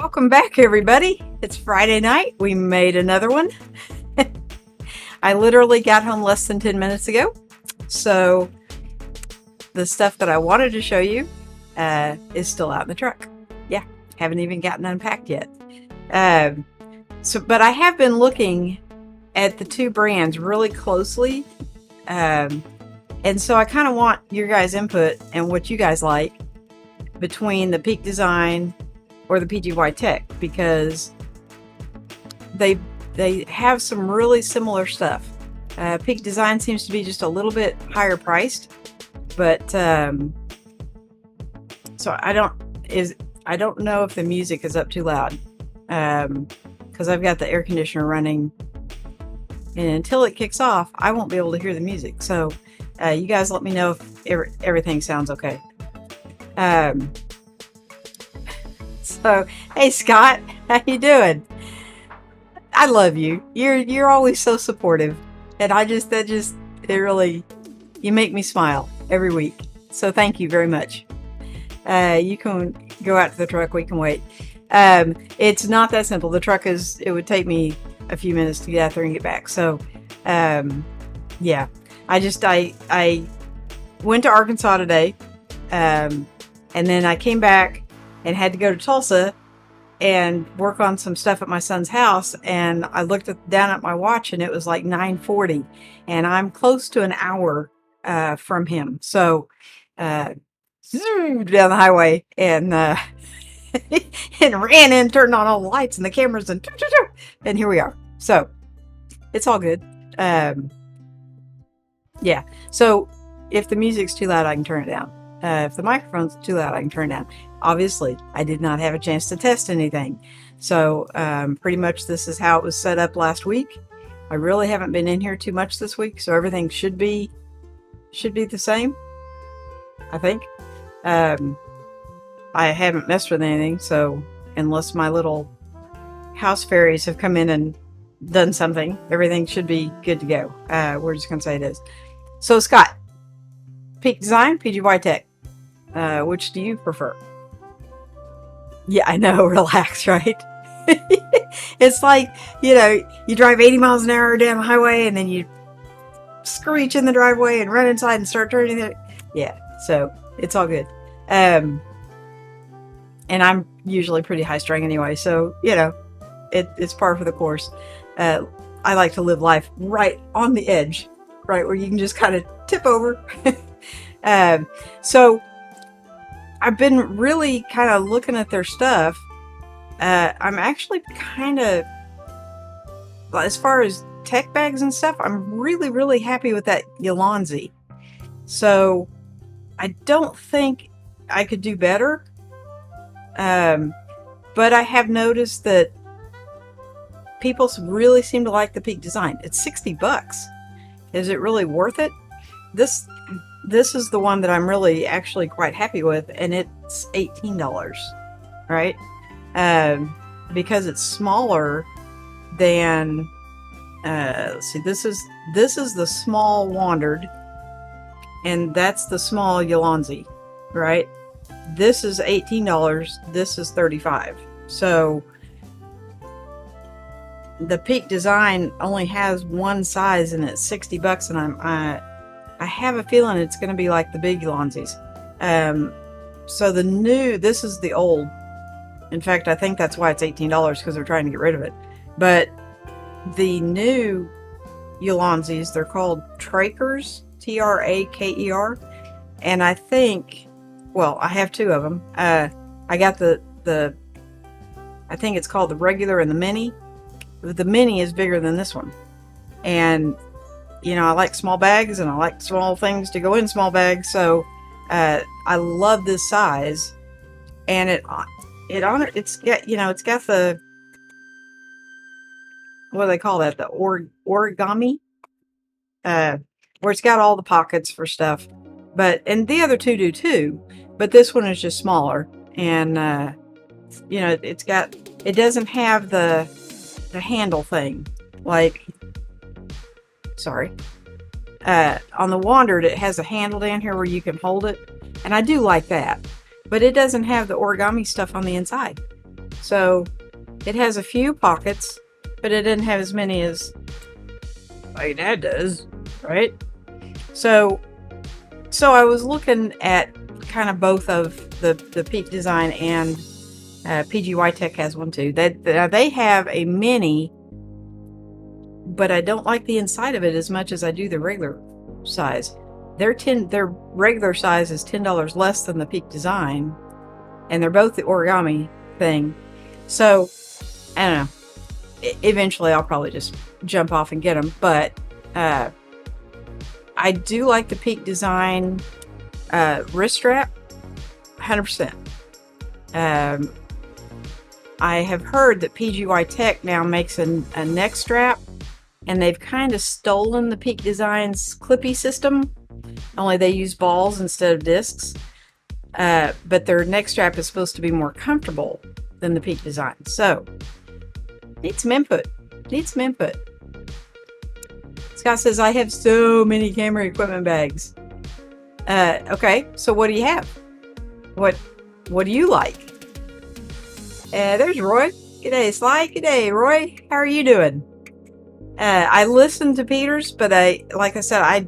Welcome back, everybody. It's Friday night. We made another one. I literally got home less than 10 minutes ago. So the stuff that I wanted to show you is still out in the truck. Yeah, haven't even gotten unpacked yet. But I have been looking at the two brands really closely. And so I kind of want your guys' input and what you guys like between the Peak Design or the Pgytech, because they have some really similar stuff. Peak Design seems to be just a little bit higher priced, but so I don't know if the music is up too loud, because I've got the air conditioner running, and until it kicks off, I won't be able to hear the music. So you guys let me know if everything sounds okay. So, hey Scott, how you doing? I love you. You're always so supportive, and it really, you make me smile every week. So thank you very much. You can go out to the truck. We can wait. It's not that simple. The truck it would take me a few minutes to get out there and get back. So, yeah, I went to Arkansas today, and then I came back and had to go to Tulsa and work on some stuff at my son's house. And I looked down at my watch, and it was like 9:40, and I'm close to an hour from him. So down the highway and and ran in, turned on all the lights and the cameras, and here we are. So it's all good. Yeah. So if the music's too loud, I can turn it down. If the microphone's too loud, I can turn it down. Obviously, I did not have a chance to test anything. So pretty much this is how it was set up last week. I really haven't been in here too much this week, so everything should be the same, I think. I haven't messed with anything, so unless my little house fairies have come in and done something, everything should be good to go. We're just going to say it is. So Scott, Peak Design, Pgytech. Which do you prefer? Yeah, I know. Relax, right? It's like, you drive 80 miles an hour down the highway, and then you screech in the driveway and run inside and start turning it. Yeah, so it's all good. And I'm usually pretty high strung anyway, so it's par for the course. I like to live life right on the edge, right where you can just kind of tip over. So I've been really kind of looking at their stuff. I'm actually kind of, as far as tech bags and stuff, I'm really, really happy with that Yolonzi. So I don't think I could do better. But I have noticed that people really seem to like the Peak Design. It's $60. Is it really worth it? This is the one that I'm really actually quite happy with, and it's $18, right? Because it's smaller than, let's see, this is the small Wandered, and that's the small Yolonzi, right? This is $18, this is $35. So the Peak Design only has one size, and it's $60, and I have a feeling it's going to be like the big Yolonzis. So this is the old. In fact, I think that's why it's $18, because they're trying to get rid of it. But the new Yolonzis, they're called Trakers, Traker. And I think, well, I have two of them. I got I think it's called the regular and the mini. The mini is bigger than this one. And I like small bags, and I like small things to go in small bags. So I love this size, and it's got the, what do they call that? The origami, where it's got all the pockets for stuff. And the other two do too, but this one is just smaller, and it doesn't have the handle thing like. Sorry. On the Wandered, it has a handle down here where you can hold it, and I do like that. But it doesn't have the origami stuff on the inside. So it has a few pockets, but it didn't have as many as my dad does, right? So I was looking at kind of both of the Peak Design and Pgytech has one too. They have a mini, but I don't like the inside of it as much as I do the regular size. Their regular size is $10 less than the Peak Design, and they're both the origami thing. So I don't know. Eventually, I'll probably just jump off and get them. But I do like the Peak Design wrist strap, 100%. I have heard that Pgytech now makes a neck strap, and they've kind of stolen the Peak Design's clippy system, only they use balls instead of discs. But their neck strap is supposed to be more comfortable than the Peak Design. So, need some input. Scott says, I have so many camera equipment bags. Okay, so what do you have? What do you like? There's Roy. G'day, Sly. G'day, Roy. How are you doing? I listened to Peter's, but like I said, I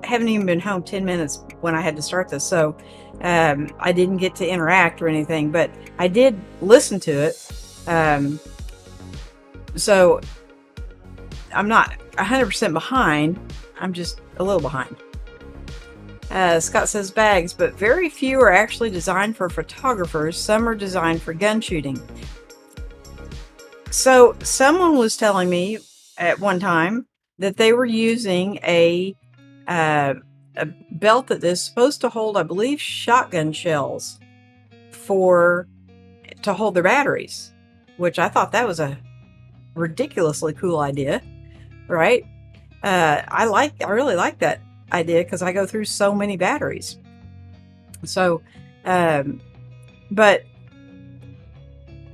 haven't even been home 10 minutes when I had to start this, so I didn't get to interact or anything, but I did listen to it. So I'm not 100% behind. I'm just a little behind. Scott says bags, but very few are actually designed for photographers. Some are designed for gun shooting. So someone was telling me at one time that they were using a belt that is supposed to hold, I believe, shotgun shells to hold their batteries, which I thought that was a ridiculously cool idea, right? I really like that idea because I go through so many batteries. So, but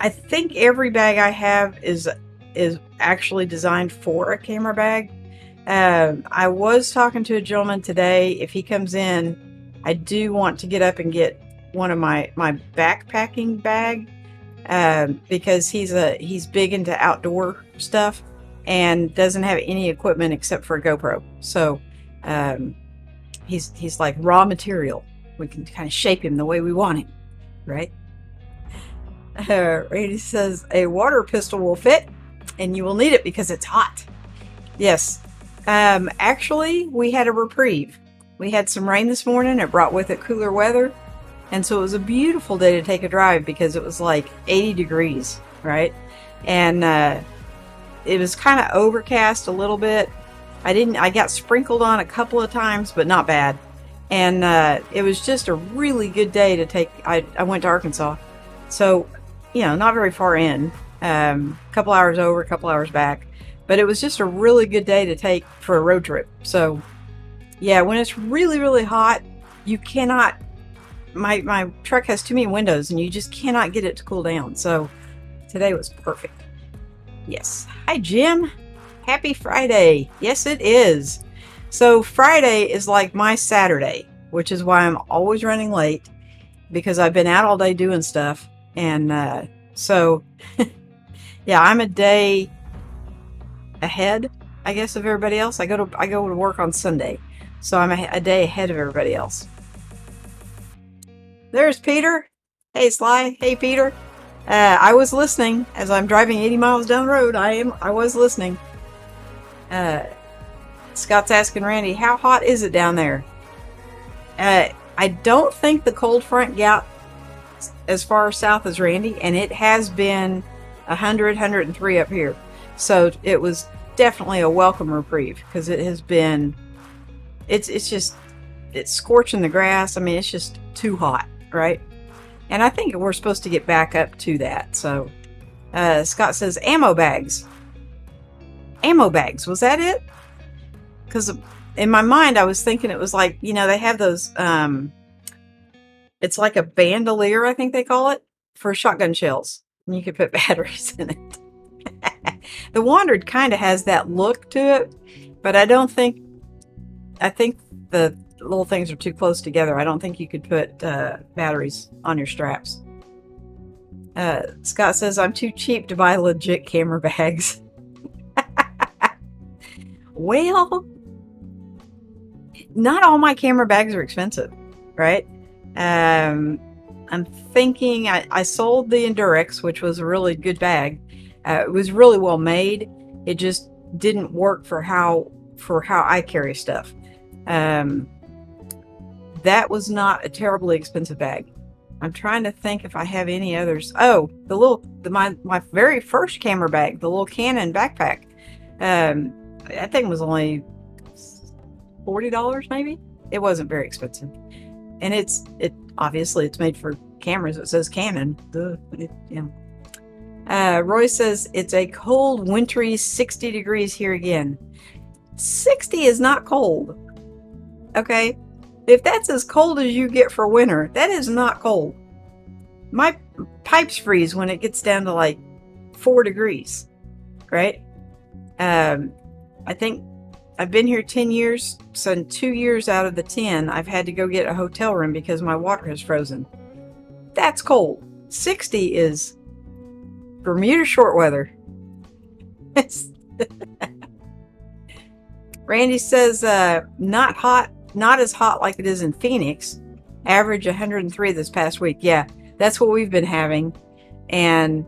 I think every bag I have is actually designed for a camera bag. I was talking to a gentleman today. If he comes in, I do want to get up and get one of my backpacking bag, because he's big into outdoor stuff and doesn't have any equipment except for a GoPro. So he's like raw material. We can kind of shape him the way we want him, right? Randy says a water pistol will fit, and you will need it because it's hot. Yes. Actually, we had a reprieve. We had some rain this morning. It brought with it cooler weather. And so it was a beautiful day to take a drive because it was like 80 degrees, right? And it was kind of overcast a little bit. I got sprinkled on a couple of times, but not bad. And it was just a really good day to take. I went to Arkansas. So, not very far in. A couple hours over, a couple hours back. But it was just a really good day to take for a road trip. So, yeah, when it's really, really hot, you cannot. My truck has too many windows, and you just cannot get it to cool down. So, today was perfect. Yes. Hi, Jim. Happy Friday. Yes, it is. So, Friday is like my Saturday, which is why I'm always running late, because I've been out all day doing stuff. And so, yeah, I'm a day ahead, I guess, of everybody else. I go to work on Sunday, so I'm a day ahead of everybody else. There's Peter. Hey, Sly. Hey, Peter. I was listening as I'm driving 80 miles down the road. I was listening. Scott's asking Randy, how hot is it down there? I don't think the cold front got as far south as Randy, and it has been 100, 103 up here. So it was definitely a welcome reprieve, because it has been, it's scorching the grass. I mean, it's just too hot, right? And I think we're supposed to get back up to that. So Scott says ammo bags. Ammo bags, was that it? Because in my mind, I was thinking it was like, they have those, it's like a bandolier, I think they call it, for shotgun shells. And you could put batteries in it. The Wandered kind of has that look to it, but I think the little things are too close together. I don't think you could put batteries on your straps. Scott says, I'm too cheap to buy legit camera bags. Well, not all my camera bags are expensive, right? I'm thinking I sold the Endurex, which was a really good bag. It was really well made. It just didn't work for how I carry stuff. That was not a terribly expensive bag. I'm trying to think if I have any others. Oh, my very first camera bag, the little Canon backpack. That thing was only $40 maybe. It wasn't very expensive, and obviously it's made for cameras. It says Canon. Roy says it's a cold, wintry 60 degrees here again. 60 is not cold. Okay, if that's as cold as you get for winter, that is not cold. My pipes freeze when it gets down to like 4 degrees, right? I think I've been here 10 years, so in 2 years out of the 10, I've had to go get a hotel room because my water has frozen. That's cold. 60 is Bermuda short weather. Randy says, not hot, not as hot like it is in Phoenix. Average 103 this past week. Yeah, that's what we've been having. And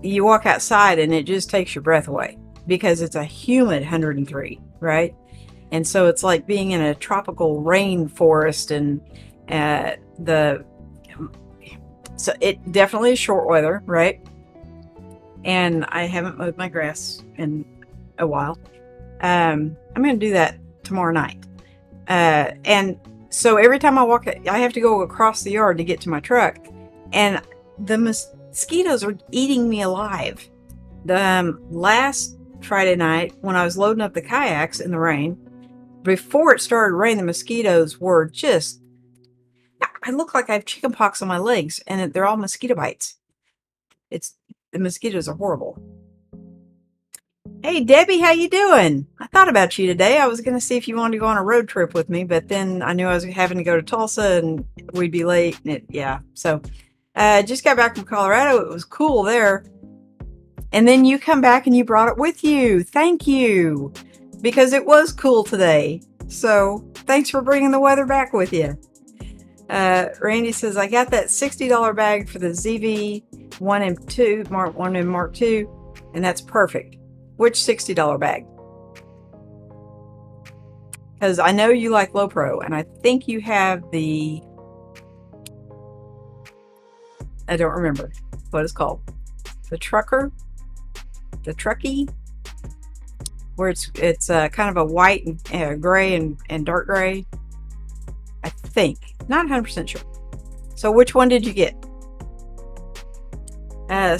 you walk outside and it just takes your breath away because it's a humid 103, right? And so it's like being in a tropical rainforest, and so it definitely is short weather, right? And I haven't mowed my grass in a while. I'm going to do that tomorrow night. And so every time I walk, I have to go across the yard to get to my truck, and the mosquitoes are eating me alive. Last Friday night, when I was loading up the kayaks in the rain, before it started raining, the mosquitoes were just, I look like I have chicken pox on my legs, and they're all mosquito bites. The mosquitoes are horrible. Hey, Debbie, how you doing? I thought about you today. I was going to see if you wanted to go on a road trip with me, but then I knew I was having to go to Tulsa and we'd be late. So just got back from Colorado. It was cool there. And then you come back and you brought it with you. Thank you, because it was cool today. So thanks for bringing the weather back with you. Randy says, I got that $60 bag for the ZV 1 and 2, Mark 1 and Mark 2, and that's perfect. Which $60 bag? Because I know you like low pro, and I think you have I don't remember what it's called. The truckie, where it's kind of a white and gray and dark gray. I think, not 100% sure. So which one did you get?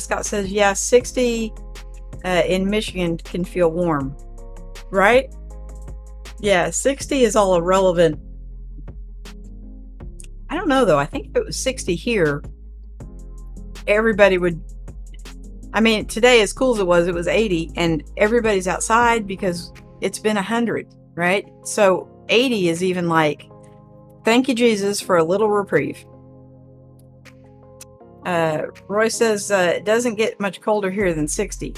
Scott says, yeah, 60 in Michigan can feel warm, right? Yeah, 60 is all irrelevant. I don't know though. I think if it was 60 here, everybody would, I mean, today, as cool as it was 80, and everybody's outside because it's been 100, right? So 80 is even like, thank you, Jesus, for a little reprieve. Roy says, it doesn't get much colder here than 60.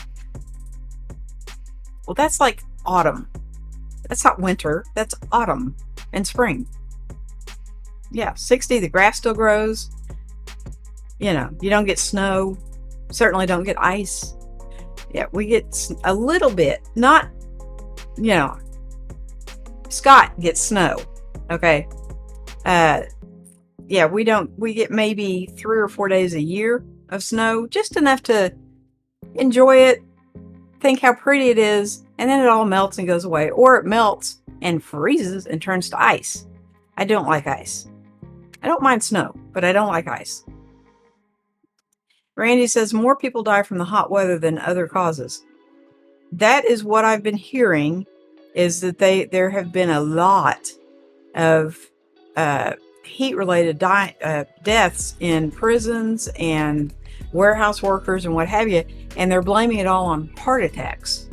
Well, that's like autumn. That's not winter. That's autumn and spring. Yeah, 60, the grass still grows. You know, you don't get snow. Certainly don't get ice. Yeah, we get a little bit. Not, Scott gets snow. Okay. Yeah, we get maybe 3 or 4 days a year of snow, just enough to enjoy it, think how pretty it is, and then it all melts and goes away. Or it melts and freezes and turns to ice. I don't like ice. I don't mind snow, but I don't like ice. Randy says more people die from the hot weather than other causes. That is what I've been hearing, is that there have been a lot of heat-related deaths in prisons and warehouse workers and what have you, and they're blaming it all on heart attacks,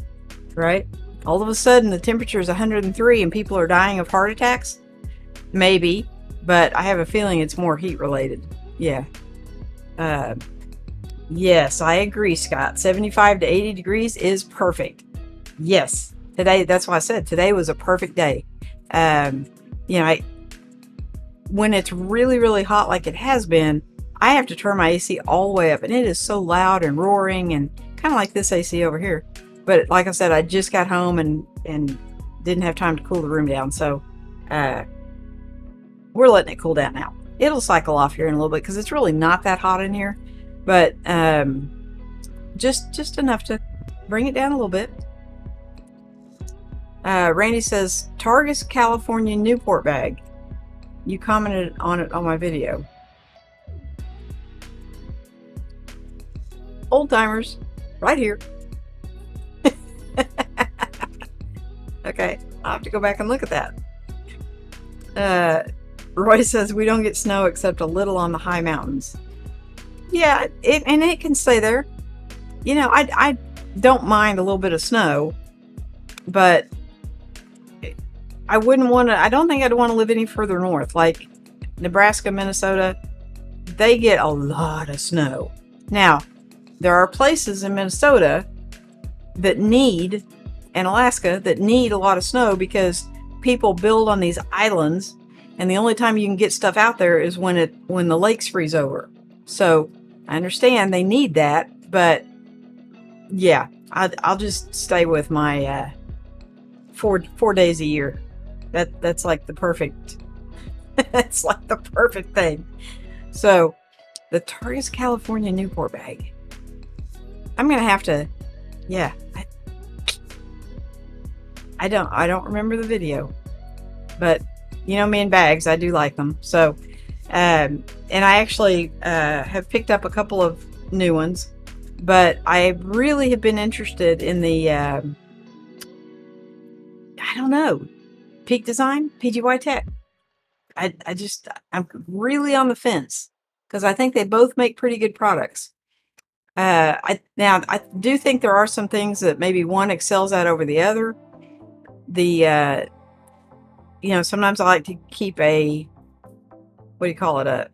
right? All of a sudden, the temperature is 103 and people are dying of heart attacks? Maybe, but I have a feeling it's more heat-related. Yeah. Yes, I agree, Scott. 75 to 80 degrees is perfect. Yes. Today, that's why I said today was a perfect day. Um, you know, when it's really, really hot like it has been, I have to turn my AC all the way up, and it is so loud and roaring and kind of like this AC over here. But like I said, I just got home and didn't have time to cool the room down. So we're letting it cool down now. It'll cycle off here in a little bit because it's really not that hot in here. But just enough to bring it down a little bit. Randy says, Targus California Newport bag. You commented on it on my video. Old timers, right here. Okay, I'll have to go back and look at that. Roy says we don't get snow except a little on the high mountains. Yeah, and it can stay there. You know, I don't mind a little bit of snow, but I wouldn't want to. I don't think I'd want to live any further north, like Nebraska, Minnesota. They get a lot of snow. Now, there are places in Minnesota that need, and Alaska, that need a lot of snow because people build on these islands, and the only time you can get stuff out there is when the lakes freeze over. So I understand they need that, but yeah, I'll just stay with my 4 days a year. That's like the perfect. That's like the perfect thing. So the Targus California Newport bag. I'm gonna have to. Yeah, I don't remember the video, but you know me and bags, I do like them. So, and I actually have picked up a couple of new ones, but I really have been interested in the I don't know, Peak Design, Pgytech. I'm really on the fence because I think they both make pretty good products. I do think there are some things that maybe one excels at over the other. Sometimes I like to keep a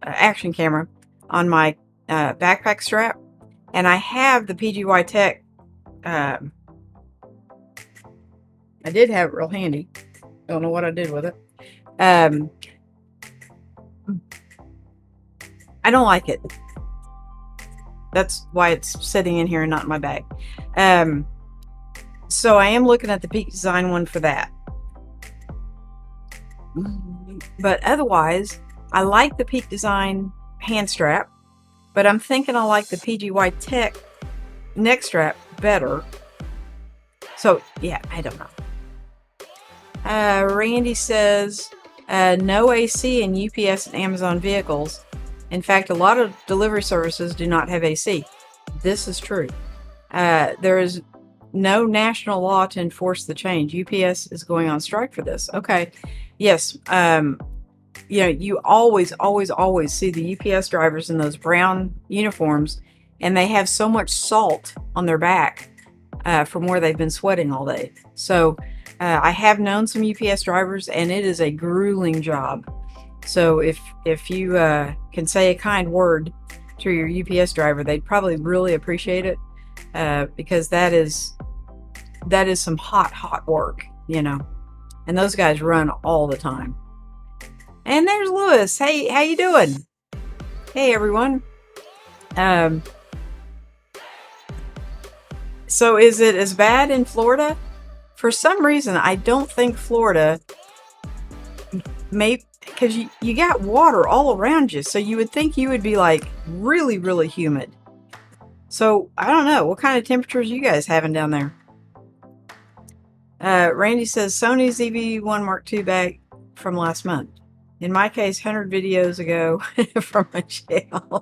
action camera on my backpack strap, and I have the Pgytech. I did have it real handy. Don't know what I did with it. I don't like it. That's why it's sitting in here and not in my bag. So I am looking at the Peak Design one for that. But otherwise, I like the Peak Design hand strap, but I'm thinking I like the Pgytech neck strap better. So yeah, I don't know. Randy says, no AC in UPS and Amazon vehicles. In fact, a lot of delivery services do not have AC. This is true. There is no national law to enforce the change. UPS is going on strike for this. Okay. Yes. You always see the UPS drivers in those brown uniforms, and they have so much salt on their back from where they've been sweating all day. So I have known some UPS drivers, and it is a grueling job. So if you can say a kind word to your UPS driver, they'd probably really appreciate it, because that is some hot work, and those guys run all the time. And there's Lewis. Hey, how you doing? Hey, everyone. So is it as bad in Florida? For some reason, I don't think Florida, because you got water all around you, so you would think you would be like really, really humid. So I don't know. What kind of temperatures are you guys having down there? Randy says Sony ZV-1 Mark II bag from last month. In my case, 100 videos ago from my channel.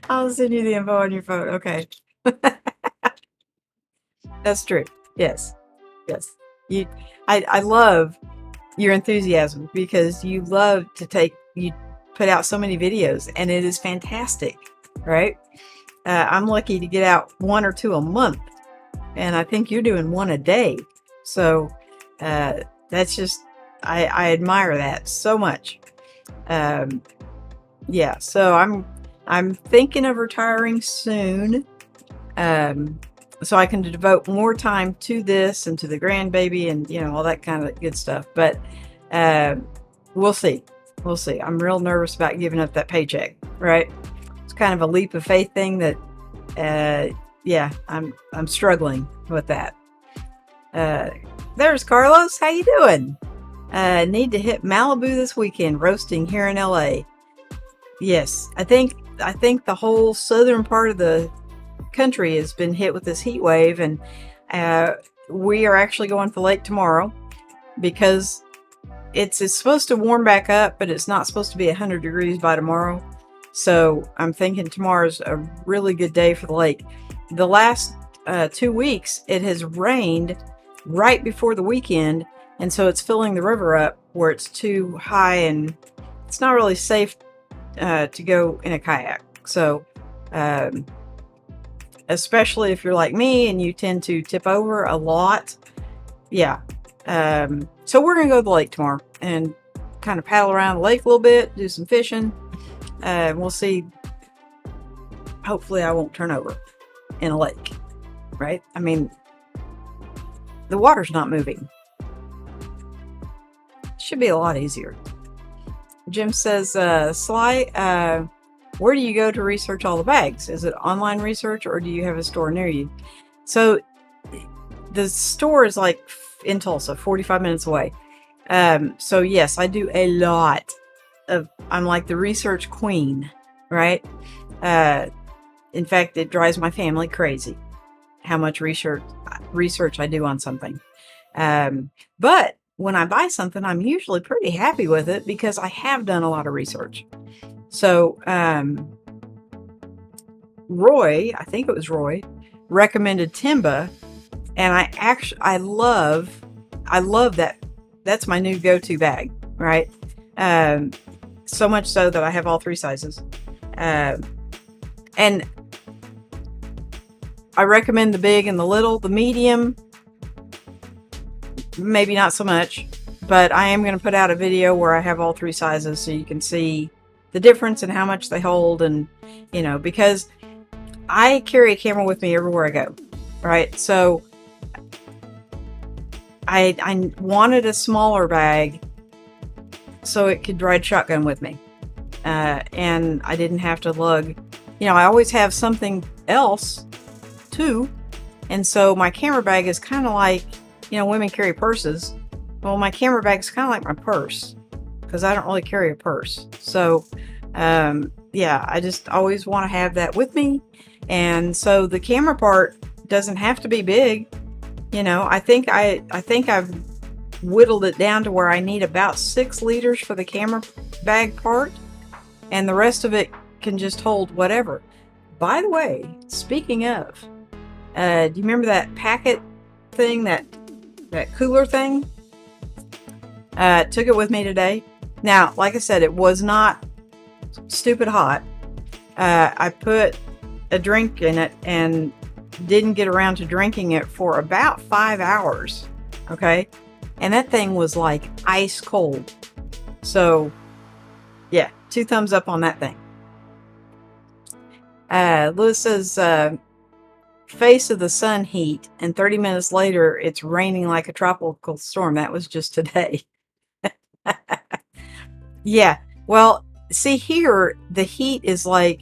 I'll send you the info on your phone. Okay. That's true. Yes. I love your enthusiasm, because you put out so many videos, and it is fantastic, right? I'm lucky to get out 1 or 2 a month, and I think you're doing 1 a day. So that's just, I admire that so much. Yeah, so I'm thinking of retiring soon, so I can devote more time to this and to the grandbaby and, you know, all that kind of good stuff. But we'll see. We'll see. I'm real nervous about giving up that paycheck, right? It's kind of a leap of faith thing that, yeah, I'm struggling with that. There's Carlos. How you doing? Need to hit Malibu this weekend, roasting here in LA. Yes, I think the whole southern part of the country has been hit with this heat wave, and we are actually going to the lake tomorrow because it's supposed to warm back up, but it's not supposed to be 100 degrees by tomorrow. So I'm thinking tomorrow's a really good day for the lake. The last 2 weeks, it has rained right before the weekend, and so it's filling the river up where it's too high and it's not really safe to go in a kayak. So especially if you're like me and you tend to tip over a lot. Yeah. So we're going to go to the lake tomorrow and kind of paddle around the lake a little bit, do some fishing. We'll see. Hopefully I won't turn over in a lake, right? I mean, the water's not moving. Should be a lot easier. Jim says, Sly, where do you go to research all the bags? Is it online research or do you have a store near you? So the store is like in Tulsa, 45 minutes away. So yes, I do a lot of, I'm like the research queen, right? In fact, it drives my family crazy how much research I do on something. But when I buy something, I'm usually pretty happy with it because I have done a lot of research. So, Roy, I think it was Roy, recommended Timba, and I love that. That's my new go-to bag, right? So much so that I have all 3 sizes. And I recommend the big and the little. The medium, maybe not so much, but I am going to put out a video where I have all 3 sizes so you can see the difference and how much they hold. And, you know, because I carry a camera with me everywhere I go, right? So I wanted a smaller bag so it could ride shotgun with me. And I didn't have to lug, you know, I always have something else too. And so my camera bag is kind of like, you know, women carry purses. Well, my camera bag is kind of like my purse because I don't really carry a purse. So, yeah, I just always want to have that with me. And so the camera part doesn't have to be big. You know, I think I've whittled it down to where I need about 6 liters for the camera bag part, and the rest of it can just hold whatever. By the way, speaking of, do you remember that packet thing, that cooler thing? Took it with me today. Now, like I said, it was not stupid hot. I put a drink in it and didn't get around to drinking it for about 5 hours. Okay. And that thing was like ice cold. So yeah, 2 thumbs up on that thing. Lewis says, face of the sun heat, and 30 minutes later, it's raining like a tropical storm. That was just today. Yeah. Well, see here, the heat is like,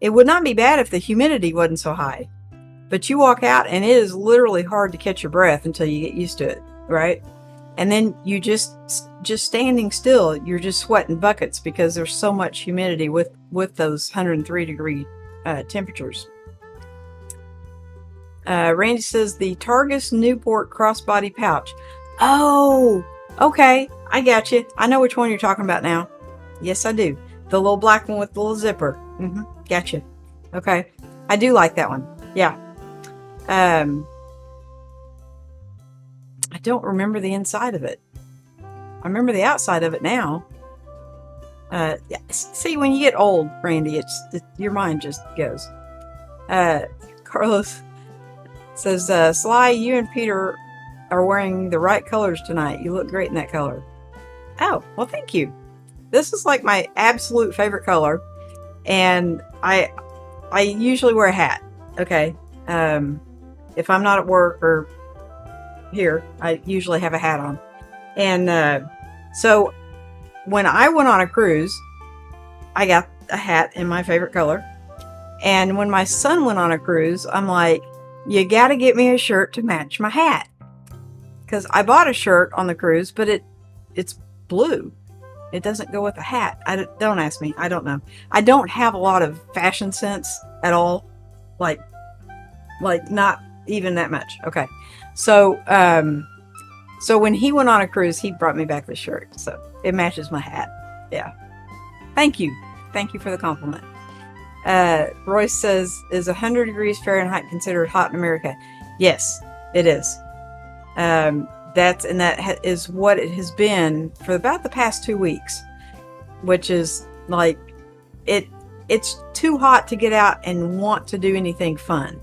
it would not be bad if the humidity wasn't so high, but you walk out and it is literally hard to catch your breath until you get used to it. Right. And then you just standing still, you're just sweating buckets because there's so much humidity with those 103 degree temperatures. Randy says the Targus Newport crossbody pouch. Oh, okay. I got you. I know which one you're talking about now. Yes, I do. The little black one with the little zipper. Gotcha. Okay. I do like that one. Yeah. I don't remember the inside of it. I remember the outside of it now. Yeah. See, when you get old, Randy, your mind just goes. Carlos says, Sly, you and Peter are wearing the right colors tonight. You look great in that color. Oh, well, thank you. This is like my absolute favorite color. And I usually wear a hat. Okay. If I'm not at work or here, I usually have a hat on. And so when I went on a cruise, I got a hat in my favorite color. And when my son went on a cruise, I'm like, you got to get me a shirt to match my hat. Because I bought a shirt on the cruise, but it's blue. It doesn't go with the hat. Don't ask me. I don't know. I don't have a lot of fashion sense at all. Like not even that much. Okay. So, so when he went on a cruise, he brought me back the shirt. So it matches my hat. Yeah. Thank you. Thank you for the compliment. Royce says, is 100 degrees Fahrenheit considered hot in America? Yes, it is. That is what it has been for about the past 2 weeks, which is like, it's too hot to get out and want to do anything fun.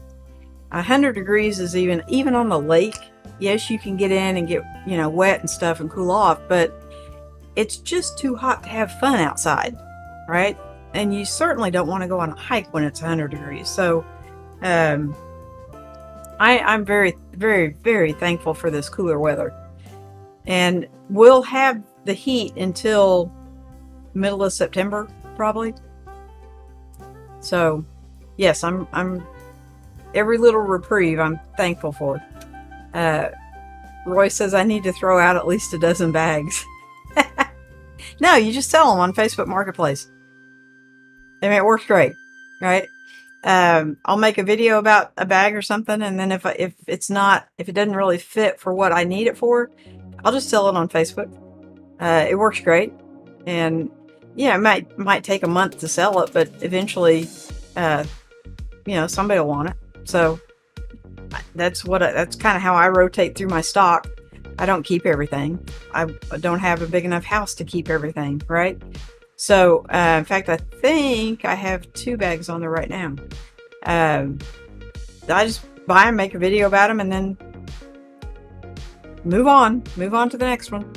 100 degrees is even on the lake. Yes, you can get in and get, wet and stuff and cool off, but it's just too hot to have fun outside, right? And you certainly don't want to go on a hike when it's 100 degrees. So, I'm very, very, very thankful for this cooler weather. And we'll have the heat until middle of September, probably. So, yes, I'm every little reprieve I'm thankful for. Roy says I need to throw out at least a dozen bags. No, you just sell them on Facebook Marketplace. I mean, it works great, right? I'll make a video about a bag or something, and then if it doesn't really fit for what I need it for, I'll just sell it on Facebook. It works great, and yeah, it might take a month to sell it, but eventually, somebody will want it. So that's kind of how I rotate through my stock. I don't keep everything. I don't have a big enough house to keep everything, right? So, in fact, I think I have 2 bags on there right now. I just buy them, make a video about them, and then move on to the next one.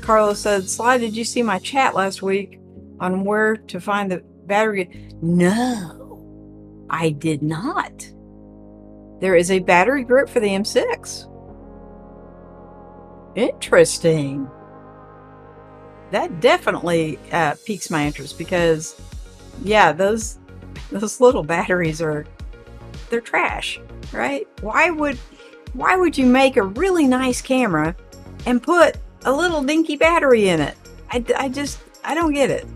Carlos said, Sly, did you see my chat last week on where to find the battery? No, I did not. There is a battery grip for the M6. Interesting. That definitely piques my interest because, yeah, those little batteries they're trash, right? Why would you make a really nice camera and put a little dinky battery in it? I don't get it.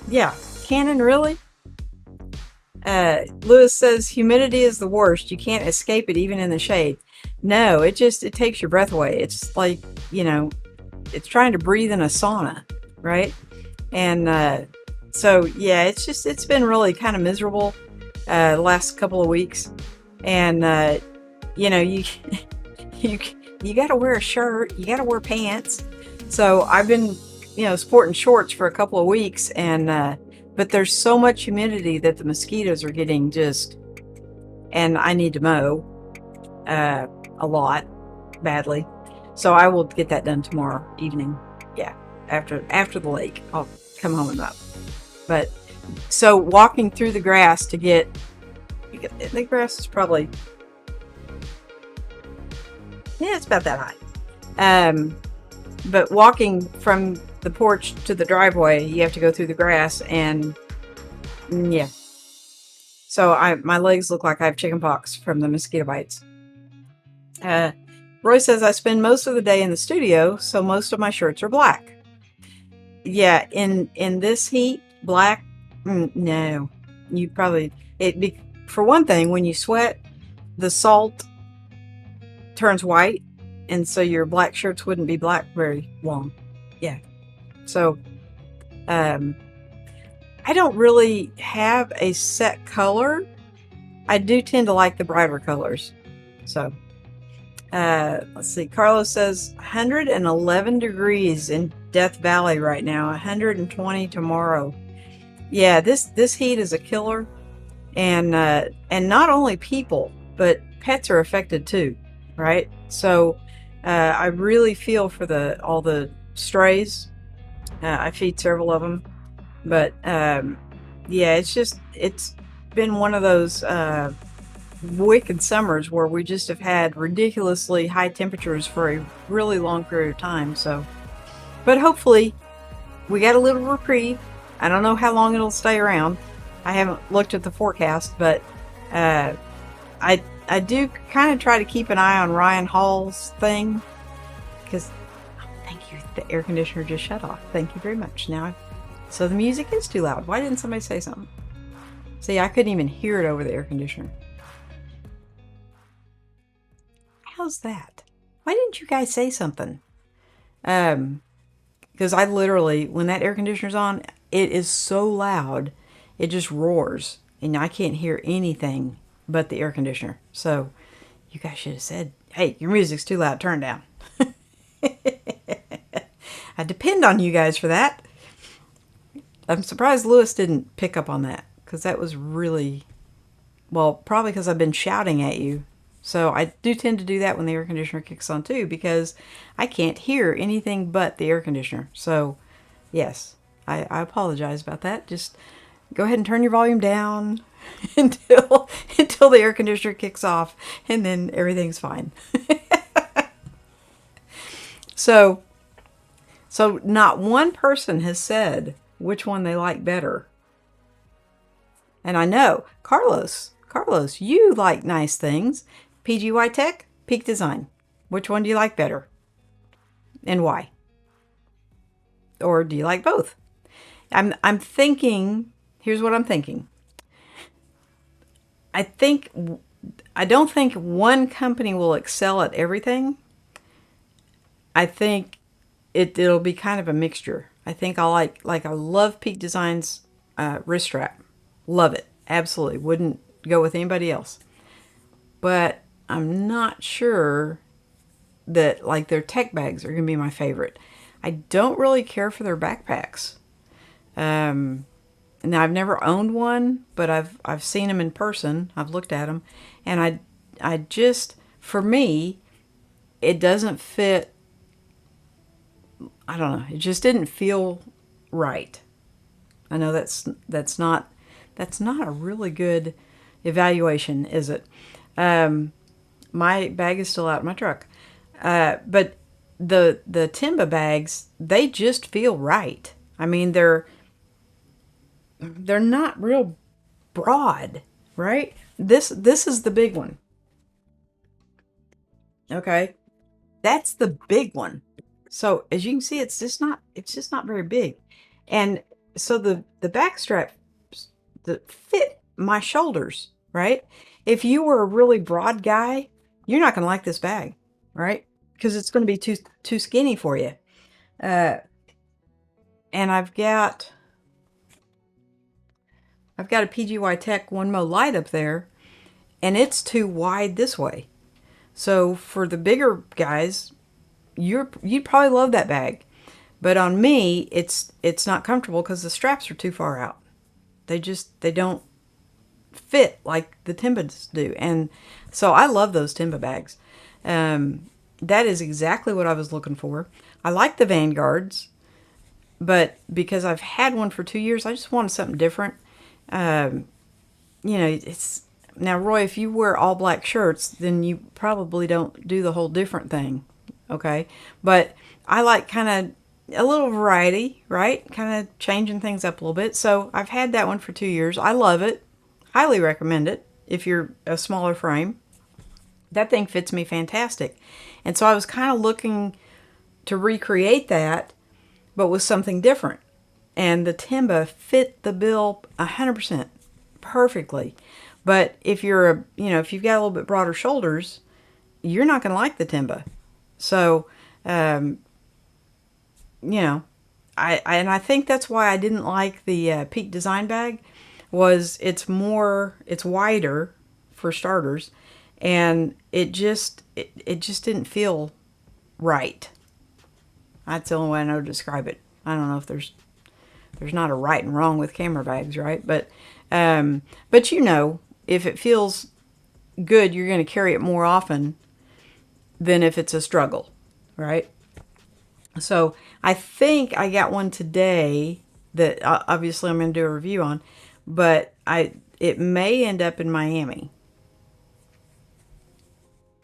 Yeah, Canon, really? Lewis says humidity is the worst. You can't escape it even in the shade. No, it takes your breath away. It's like, it's trying to breathe in a sauna, right? And so yeah, it's been really kind of miserable the last couple of weeks. And you got to wear a shirt, you got to wear pants. So I've been sporting shorts for a couple of weeks, and but there's so much humidity that the mosquitoes are getting and I need to mow a lot badly. So I will get that done tomorrow evening. Yeah, after the lake, I'll come home and mow. But so walking through the grass the grass is probably, yeah, it's about that high. But walking from the porch to the driveway, you have to go through the grass, and yeah. So my legs look like I have chicken pox from the mosquito bites. Roy says, I spend most of the day in the studio, so most of my shirts are black. Yeah, in this heat, black, no. You probably, for one thing, when you sweat, the salt turns white, and so your black shirts wouldn't be black very long. Yeah. So, I don't really have a set color. I do tend to like the brighter colors. So, let's see. Carlos says 111 degrees in Death Valley right now, 120 tomorrow. Yeah, this heat is a killer, and not only people, but pets are affected too, right? So I really feel for all the strays I feed several of them, but yeah, it's been one of those wicked summers where we just have had ridiculously high temperatures for a really long period of time. So, but hopefully we got a little reprieve. I don't know how long it'll stay around. I haven't looked at the forecast, but uh, I do kind of try to keep an eye on Ryan Hall's thing because thank you, the air conditioner just shut off. Thank you very much. So the music is too loud. Why didn't somebody say something? See, I couldn't even hear it over the air conditioner. How's that? Why didn't you guys say something? Because I literally, when that air conditioner's on, it is so loud, it just roars, and I can't hear anything but the air conditioner. So you guys should have said, hey, your music's too loud, turn it down. I depend on you guys for that. I'm surprised Lewis didn't pick up on that, because that was really, well, probably because I've been shouting at you. So I do tend to do that when the air conditioner kicks on too, because I can't hear anything but the air conditioner. So yes, I apologize about that. Just go ahead and turn your volume down until the air conditioner kicks off, and then everything's fine. So not one person has said which one they like better. And I know, Carlos, you like nice things. Pgytech, Peak Design. Which one do you like better? And why? Or do you like both? I'm thinking, here's what I'm thinking. I don't think one company will excel at everything. I think it'll be kind of a mixture. I think I love Peak Design's wrist strap. Love it. Absolutely. Wouldn't go with anybody else. But I'm not sure that like their tech bags are going to be my favorite. I don't really care for their backpacks. Now I've never owned one, but I've seen them in person. I've looked at them, and I just, for me, it doesn't fit. I don't know. It just didn't feel right. I know that's not a really good evaluation, is it? My bag is still out in my truck, but the Timba bags, they just feel right. I mean, they're not real broad, right? This is the big one. Okay, that's the big one. So as you can see, it's just not very big, and so the back straps that fit my shoulders, right? If you were a really broad guy, you're not going to like this bag, right? Because it's going to be too skinny for you. And I've got a Pgytech One Mo Light up there, and it's too wide this way. So for the bigger guys, you'd probably love that bag, but on me, it's not comfortable because the straps are too far out. They don't fit like the Timbas do, and so I love those Timba bags. That is exactly what I was looking for. I like the Vanguards, but because I've had one for 2 years, I just wanted something different. It's now, Roy, if you wear all black shirts, then you probably don't do the whole different thing, okay? But I like kind of a little variety, right? Kind of changing things up a little bit. So I've had that one for 2 years. I love it. Highly recommend it if you're a smaller frame. That thing fits me fantastic. And so I was kind of looking to recreate that, but with something different. And the Timba fit the bill 100% perfectly. But if if you've got a little bit broader shoulders, you're not going to like the Timba. So, I think that's why I didn't like the Peak Design bag, was it's wider for starters, and it just didn't feel right. That's the only way I know to describe it. I don't know if there's not a right and wrong with camera bags, right? But if it feels good, you're going to carry it more often than if it's a struggle, right? So I think I got one today that obviously I'm going to do a review on, but it may end up in Miami.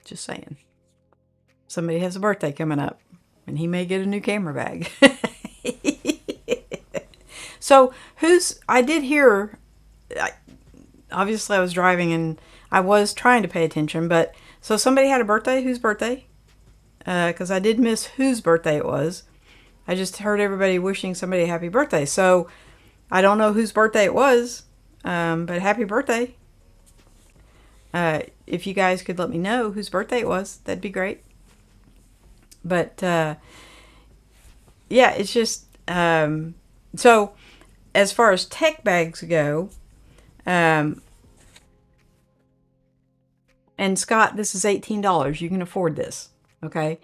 Just saying. Somebody has a birthday coming up, and he may get a new camera bag. So I did hear, obviously I was driving and I was trying to pay attention, but so somebody had a birthday. Whose birthday? Because I did miss whose birthday it was. I just heard everybody wishing somebody a happy birthday. So I don't know whose birthday it was, but happy birthday. If you guys could let me know whose birthday it was, that'd be great. But yeah, it's just so as far as tech bags go, and Scott, this is $18. You can afford this, okay?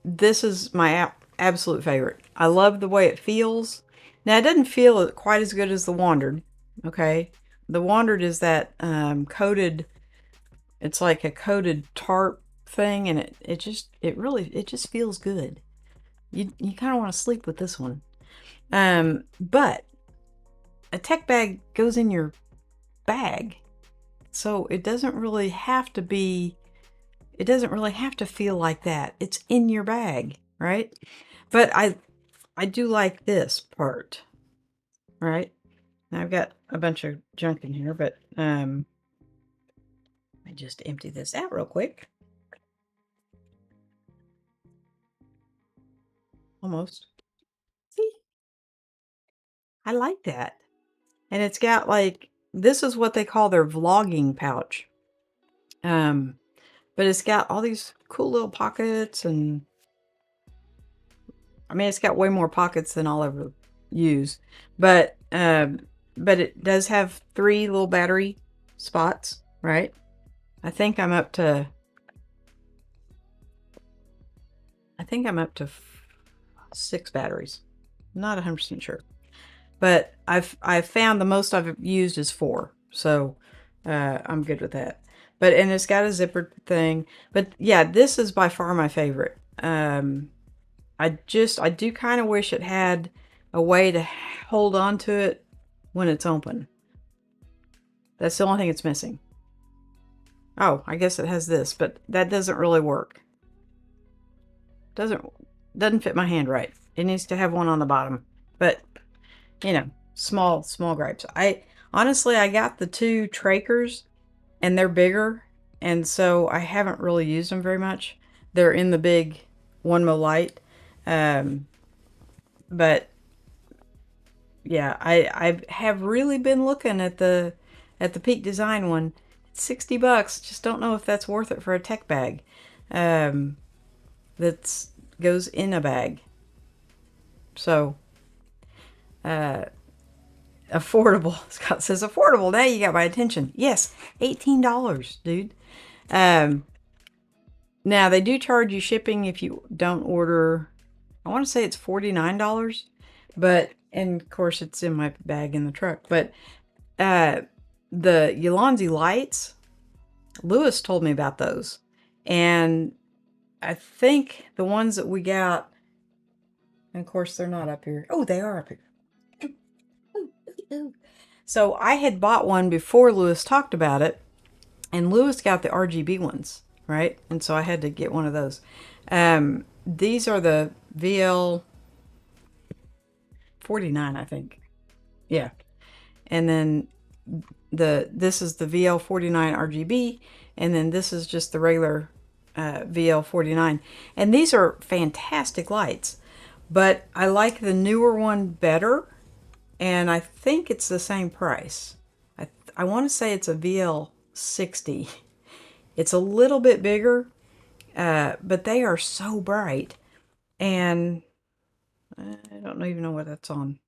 This is my absolute favorite. I love the way it feels. Now, it doesn't feel quite as good as the Wandered, okay? The Wandered is that coated, it's like a coated tarp thing, and it just feels good. You kind of want to sleep with this one. But a tech bag goes in your bag, so it doesn't really have to feel like that. It's in your bag, right? But I do like this part, right? Now I've got a bunch of junk in here, but I just empty this out real quick. Almost. See? I like that. And it's got like, this is what they call their vlogging pouch. But it's got all these cool little pockets, and I mean, it's got way more pockets than I'll ever use. But it does have 3 little battery spots, right? I think I'm up to 6 batteries. Not 100% sure. But I've found the most I've used is 4. So I'm good with that. And it's got a zipper thing. But yeah, this is by far my favorite. I do kind of wish it had a way to hold on to it when it's open. That's the only thing it's missing. Oh, I guess it has this, but that doesn't really work. Doesn't fit my hand right. It needs to have one on the bottom. But, you know, small gripes. Honestly, I got the 2 Trakers, and they're bigger, and so I haven't really used them very much. They're in the big Onemo Lite. But yeah, I have really been looking at the Peak Design one. It's $60. Just don't know if that's worth it for a tech bag. That goes in a bag. So affordable. Scott says affordable. Now you got my attention. Yes, $18, dude. Now they do charge you shipping if you don't order. I want to say it's $49, but, and of course it's in my bag in the truck. But the Ulanzi lights, Lewis told me about those, and I think the ones that we got, and of course they're not up here. Oh, they are up here. So I had bought one before Lewis talked about it, and Lewis got the RGB ones, right? And so I had to get one of those. These are the VL 49, I think. Yeah. And then this is the VL 49 RGB, and then this is just the regular VL 49. And these are fantastic lights, but I like the newer one better, and I think it's the same price. I want to say it's a VL 60. It's a little bit bigger, but they are so bright. And I don't even know what that's on.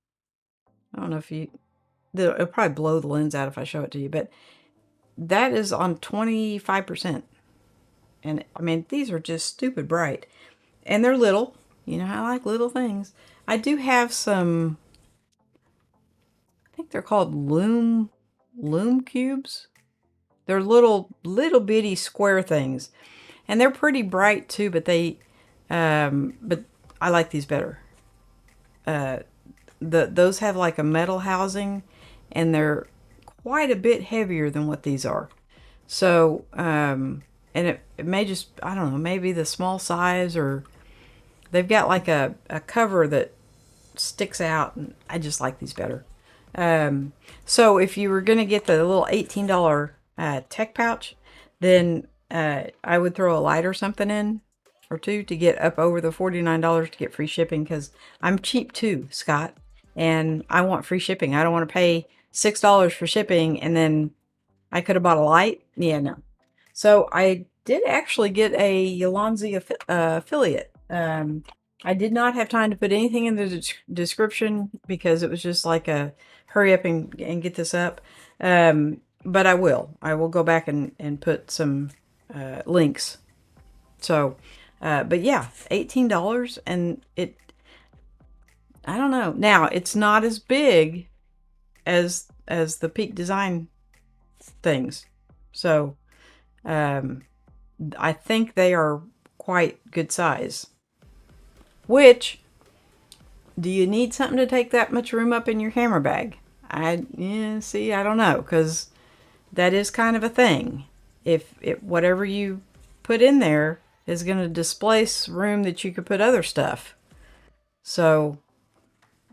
I don't know if it'll probably blow the lens out if I show it to you, but that is on 25%. And I mean, these are just stupid bright. And they're little. You know, I like little things. I do have some, I think they're called lume cubes. They're little bitty square things. And they're pretty bright too, but but I like these better. Those have like a metal housing, and they're quite a bit heavier than what these are. So, and it may just, I don't know, maybe the small size, or they've got like a cover that sticks out, and I just like these better. So if you were going to get the little $18 tech pouch, then I would throw a light or something in, or two, to get up over the $49 to get free shipping, because I'm cheap too, Scott, and I want free shipping. I don't want to pay $6 for shipping, and then I could have bought a light. Yeah, no. So I did actually get a Yolonzi affiliate. I did not have time to put anything in the description because it was just like a hurry up and get this up. But I will. I will go back and put some links. So, but yeah, $18, and I don't know. Now, it's not as big as the Peak Design things. So, I think they are quite good size. Which, do you need something to take that much room up in your camera bag? See, I don't know, because that is kind of a thing. If whatever you put in there is going to displace room that you could put other stuff. So,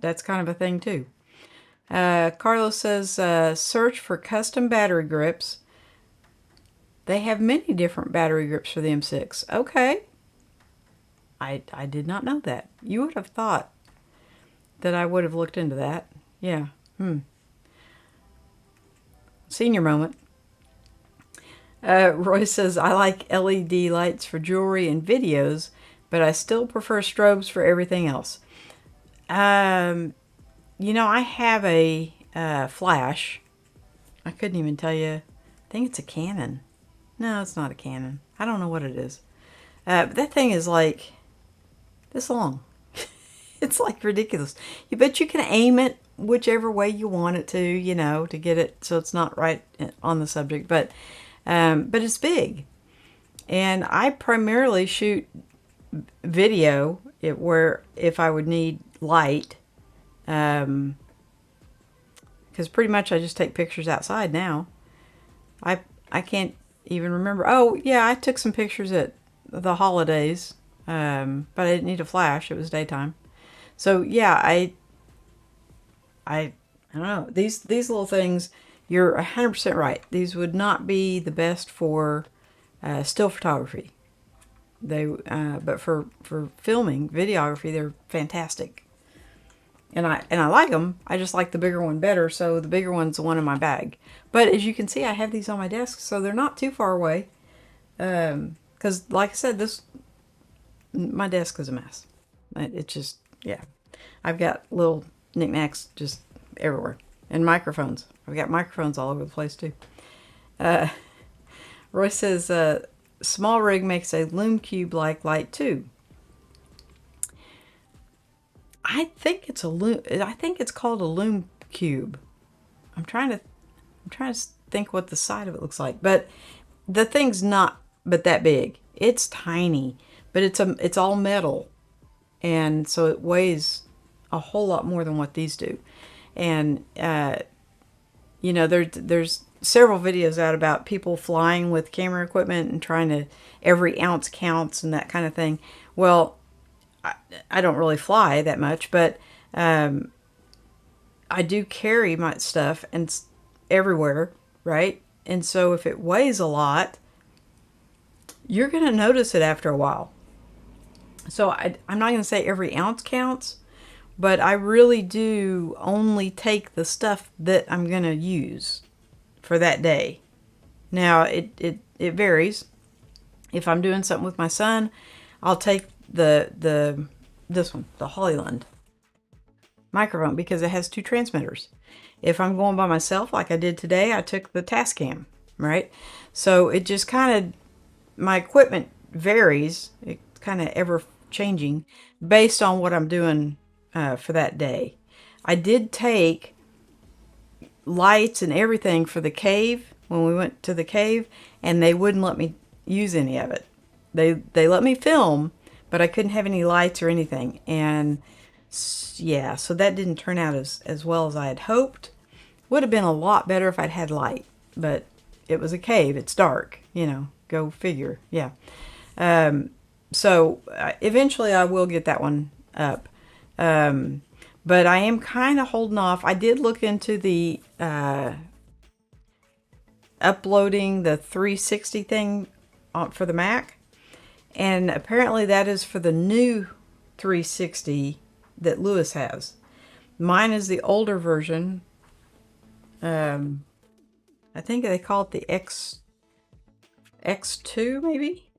that's kind of a thing too. Carlos says, search for custom battery grips. They have many different battery grips for the M6. Okay. I did not know that. You would have thought that I would have looked into that. Yeah. Senior moment. Roy says, I like LED lights for jewelry and videos, but I still prefer strobes for everything else. You know, I have a flash. I couldn't even tell you. I think it's a Canon. No, it's not a Canon. I don't know what it is. But that thing is like this long. It's like ridiculous. You bet you can aim it whichever way you want it to, you know, to get it so it's not right on the subject. But it's big. And I primarily shoot video where if I would need light, because pretty much I just take pictures outside now. I can't even remember. Oh yeah, I took some pictures at the holidays, but I didn't need a flash. It was daytime. So yeah, I don't know. These little things, you're 100% right. These would not be the best for still photography. But for filming, videography, they're fantastic. And I like them. I just like the bigger one better, so the bigger one's the one in my bag. But as you can see, I have these on my desk, so they're not too far away. Because, like I said, my desk is a mess. It's just, yeah. I've got little knickknacks just everywhere. And microphones. I've got microphones all over the place, too. Roy says, small rig makes a lume cube-like light, too. I think it's called a lume cube. I'm trying to think what the side of it looks like. But the thing's not but that big. It's tiny, but it's all metal. And so it weighs a whole lot more than what these do. And you know, there's several videos out about people flying with camera equipment and trying to every ounce counts and that kind of thing. Well, I don't really fly that much, but I do carry my stuff and everywhere, right? And so if it weighs a lot, you're going to notice it after a while. So I'm not going to say every ounce counts, but I really do only take the stuff that I'm going to use for that day. Now, it varies. If I'm doing something with my son, I'll take this one, the Hollyland microphone, because it has 2 transmitters. If I'm going by myself, like I did today, I took the Tascam, right? So it just kind of, my equipment varies. It's kind of ever changing based on what I'm doing for that day. I did take lights and everything for the cave when we went to the cave, and they wouldn't let me use any of it. They let me film, but I couldn't have any lights or anything. And yeah, so that didn't turn out as well as I had hoped. Would have been a lot better if I'd had light, but it was a cave. It's dark, you know, go figure. Yeah. So eventually I will get that one up. But I am kind of holding off. I did look into the uploading the 360 thing for the Mac. And apparently that is for the new 360 that Lewis has. Mine is the older version. I think they call it the X2 maybe.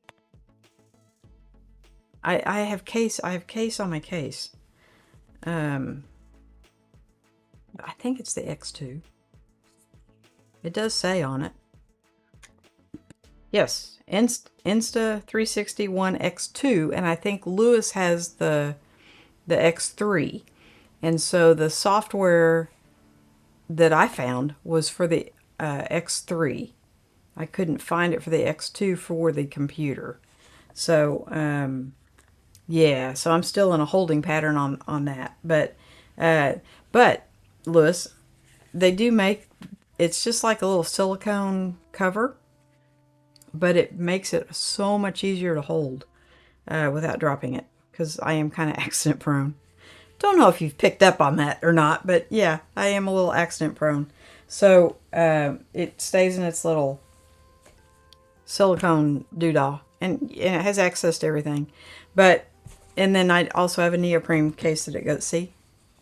I have case on my case. I think it's the X2. It does say on it. Yes, Insta 360 One X2, and I think Lewis has the X3. And so the software that I found was for the X3. I couldn't find it for the X2 for the computer. So, yeah, so I'm still in a holding pattern on that. But Lewis, they do make, it's just like a little silicone cover, but it makes it so much easier to hold without dropping it, because I am kind of accident prone. Don't know if you've picked up on that or not, but yeah, I am a little accident prone. So it stays in its little silicone doodah, and it has access to everything. And then I also have a neoprene case that it goes, see,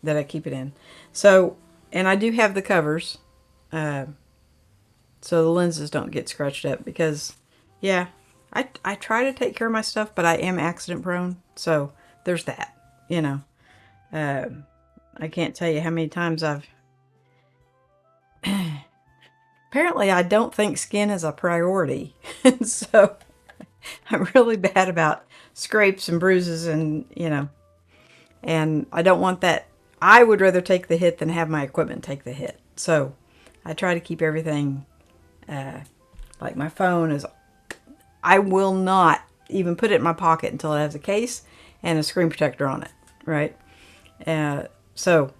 that I keep it in. So, and I do have the covers, so the lenses don't get scratched up, because, yeah, I try to take care of my stuff, but I am accident prone, so there's that, you know. I can't tell you how many times I've... Apparently, I don't think skin is a priority, so I'm really bad about scrapes and bruises, and, you know, and I don't want that. I would rather take the hit than have my equipment take the hit. So I try to keep everything, like my phone is, I will not even put it in my pocket until it has a case and a screen protector on it, right? So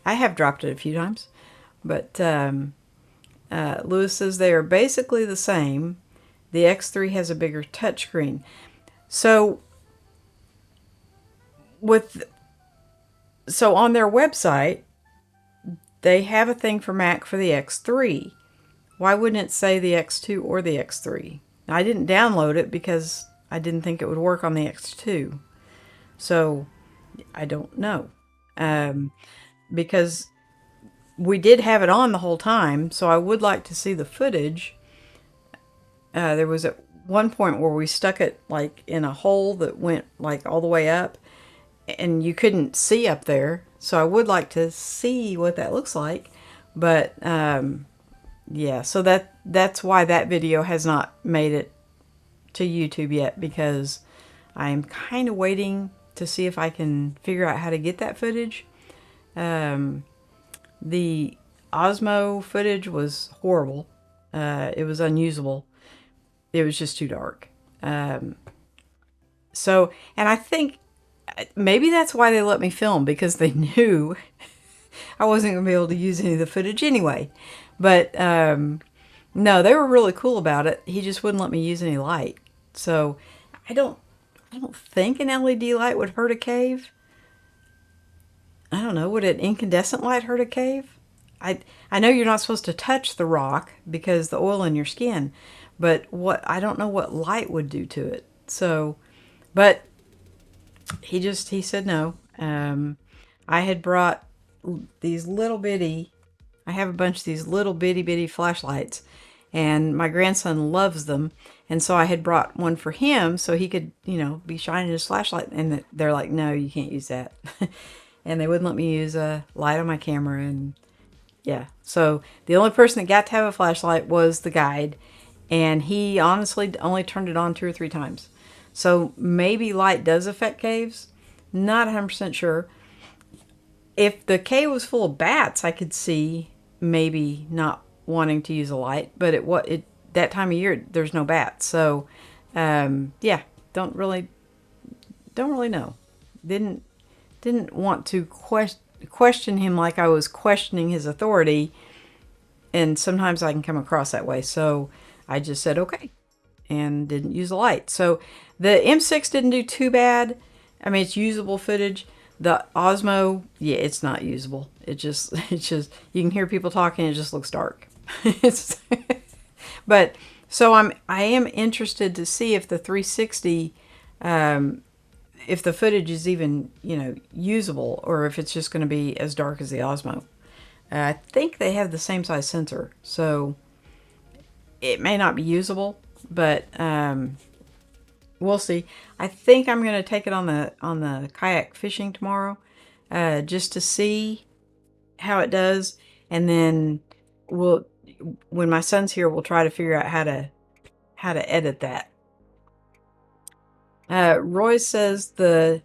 I have dropped it a few times, but Lewis says they are basically the same. The X3 has a bigger touchscreen. So on their website, they have a thing for Mac for the X3. Why wouldn't it say the X2 or the X3? Now, I didn't download it because I didn't think it would work on the X2. So I don't know. Because we did have it on the whole time, so I would like to see the footage. There was at one point where we stuck it like in a hole that went like all the way up, and you couldn't see up there. So I would like to see what that looks like. But yeah, so that's why that video has not made it to YouTube yet, because I'm kind of waiting to see if I can figure out how to get that footage. The Osmo footage was horrible. It was unusable. It was just too dark. So, and I think maybe that's why they let me film, because they knew I wasn't going to be able to use any of the footage anyway. But no, they were really cool about it. He just wouldn't let me use any light. So I don't think an LED light would hurt a cave. I don't know. Would an incandescent light hurt a cave? I know you're not supposed to touch the rock because the oil in your skin, but I don't know what light would do to it. So, but he said no. I had brought these little bitty, I have a bunch of these little bitty flashlights, and my grandson loves them. And so I had brought one for him so he could, you know, be shining his flashlight. And they're like, no, you can't use that. And they wouldn't let me use a light on my camera. And yeah, so the only person that got to have a flashlight was the guide. And he honestly only turned it on 2 or 3 times. So maybe light does affect caves. Not 100% sure. If the cave was full of bats, I could see maybe not wanting to use a light. But that time of year, there's no bats. So yeah, don't really Don't really know. Didn't want to question him like I was questioning his authority, and sometimes I can come across that way. So I just said okay and didn't use a light. So the M6 didn't do too bad. I mean, it's usable footage. The Osmo, yeah, it's not usable. It's just you can hear people talking. It just looks dark. It's but so I am interested to see if the 360, if the footage is even usable, or if it's just going to be as dark as the Osmo. I think they have the same size sensor, so it may not be usable, but we'll see. I think I'm going to take it on the kayak fishing tomorrow, just to see how it does, and then when my son's here, we'll try to figure out how to edit that. Roy says the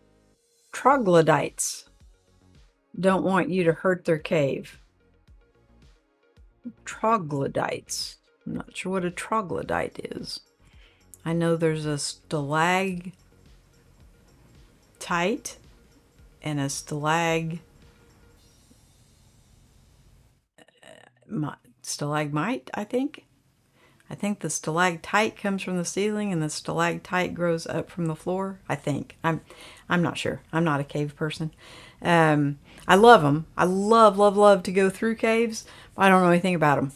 troglodytes don't want you to hurt their cave. Troglodytes. I'm not sure what a troglodyte is. I know there's a stalactite and a stalagmite, I think. I think the stalactite comes from the ceiling and the stalactite grows up from the floor. I think. I'm not sure. I'm not a cave person. I love them. I love to go through caves, but I don't know anything about them.